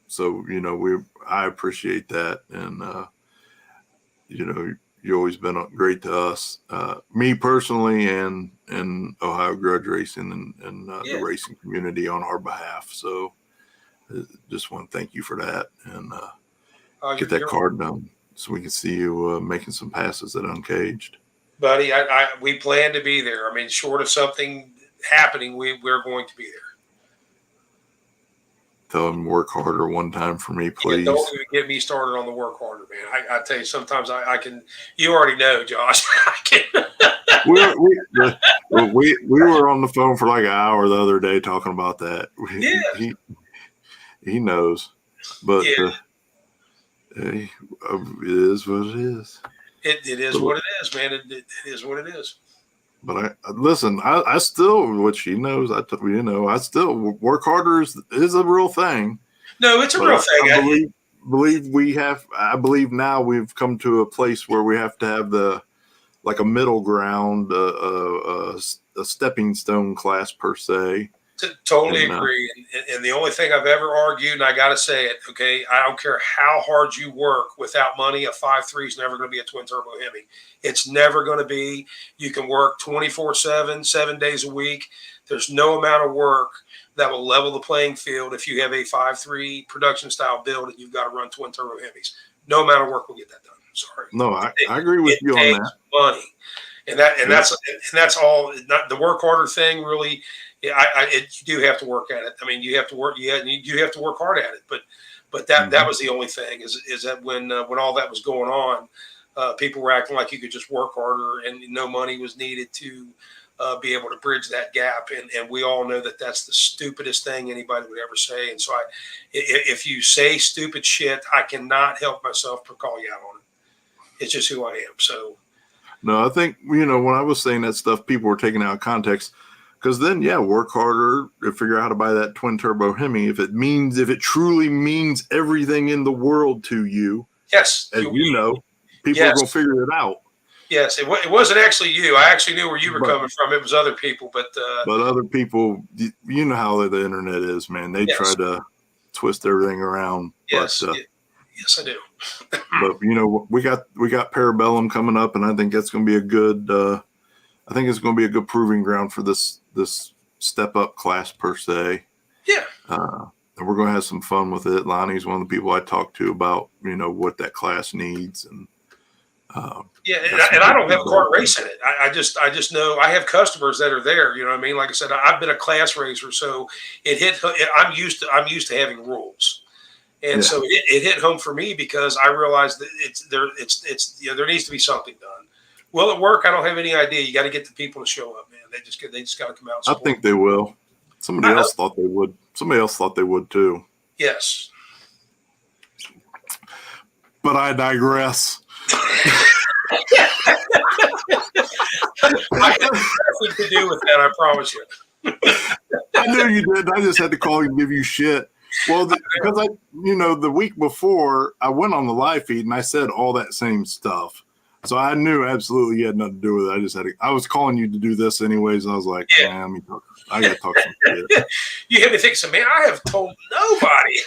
So I appreciate that, and you've always been great to us, me personally, and Ohio Grudge Racing and the racing community on our behalf. So just want to thank you for that, and get that card done so we can see you making some passes at Uncaged. Buddy, we plan to be there. I mean, short of something happening, we're going to be there. Tell him work harder one time for me, please. Yeah, don't even get me started on the work harder, man. I tell you, sometimes I can. You already know, Josh. I can. we were on the phone for like an hour the other day talking about that. Yeah, he knows, but it is what it is. It is what it is, man. It is what it is. But I still, which he knows, I still work harder is a real thing. No, it's a real thing. I believe now we've come to a place where we have to have a middle ground, a stepping stone class per se. Totally agree. And the only thing I've ever argued, and I got to say it, okay, I don't care how hard you work, without money, a 5.3 is never going to be a twin turbo Hemi. It's never going to be. You can work 24/7, 7 days a week. There's no amount of work that will level the playing field if you have a 5.3 production style build and you've got to run twin turbo Hemis. No amount of work will get that done. I'm sorry. No, I agree with you on that. Money, and that's all. Not the work harder thing, really. Yeah, you do have to work at it. I mean, you have to work. Yeah, you have to work hard at it. But that was the only thing is that when all that was going on, people were acting like you could just work harder and no money was needed to be able to bridge that gap. And we all know that that's the stupidest thing anybody would ever say. And so if you say stupid shit, I cannot help myself to call you out on it. It's just who I am. So. No, I think when I was saying that stuff, people were taking out of context. Because then, work harder to figure out how to buy that twin turbo Hemi. If it truly means everything in the world to you, yes, as people are going to figure it out. Yes, it wasn't actually you. I actually knew where you were coming from. It was other people, but other people, you know how the internet is, man. They try to twist everything around. Yes, yes, I do. But we got Parabellum coming up, and I think that's going to be a good. I think it's going to be a good proving ground for this step up class per se. Yeah. And we're going to have some fun with it. Lonnie's one of the people I talk to about, what that class needs. And and I don't have a kart race in it. I just know I have customers that are there. You know what I mean? Like I said, I've been a class racer, so I'm used to having rules. And so it hit home for me because I realized that there needs to be something done. Will it work? I don't have any idea. You got to get the people to show up, man. They just got to come out. I think they will. Somebody else thought they would. Somebody else thought they would too. Yes. But I digress. I had nothing to do with that. I promise you. I knew you did. I just had to call you and give you shit. Well, because the week before I went on the live feed and I said all that same stuff. So I knew absolutely you had nothing to do with it. I was calling you to do this anyways. And I was like, man, I got to talk some shit. You had me think, man, I have told nobody.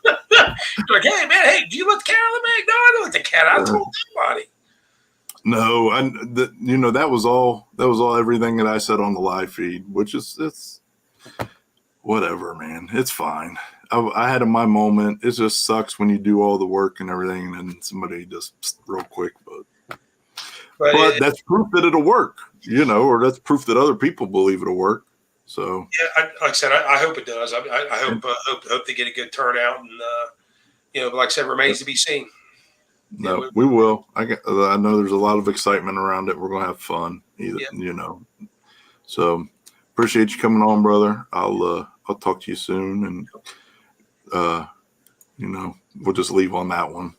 You're like, hey, do you let the cat out of the bag? No, I don't let the cat out. I told nobody. No, that was all everything that I said on the live feed, which it's whatever, man. It's fine. I had my moment. It just sucks when you do all the work and everything, and then somebody just real quick. But that's proof that it'll work, or that's proof that other people believe it'll work. So like I said, I hope it does. I hope they get a good turnout, and like I said, remains to be seen. No, we will. I know there's a lot of excitement around it. We're gonna have fun, So appreciate you coming on, brother. I'll talk to you soon, and we'll just leave on that one.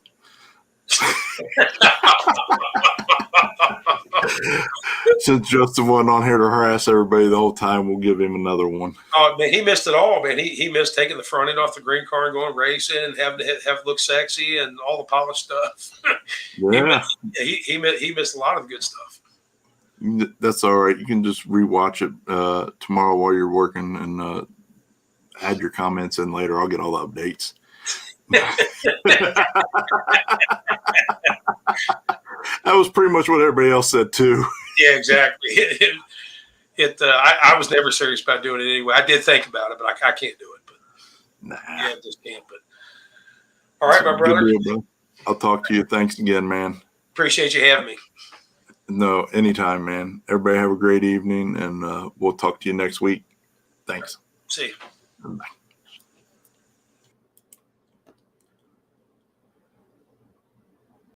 Since Justin wasn't on here to harass everybody the whole time, we'll give him another one. Oh man, he missed it all, man. He missed taking the front end off the green car and going racing and having to have it look sexy and all the polished stuff. Yeah, he missed a lot of good stuff. that's all right. You can just rewatch it tomorrow while you're working and add your comments in later. I'll get all the updates. That was pretty much what everybody else said too. Yeah, exactly. I was never serious about doing it anyway. I did think about it, but I can't do it. But Nah. yeah, I just can't. But all right, my brother. Deal, bro. I'll talk to you. Thanks again, man. Appreciate you having me. No, anytime, man. Everybody have a great evening, and we'll talk to you next week. Thanks. See you. Bye.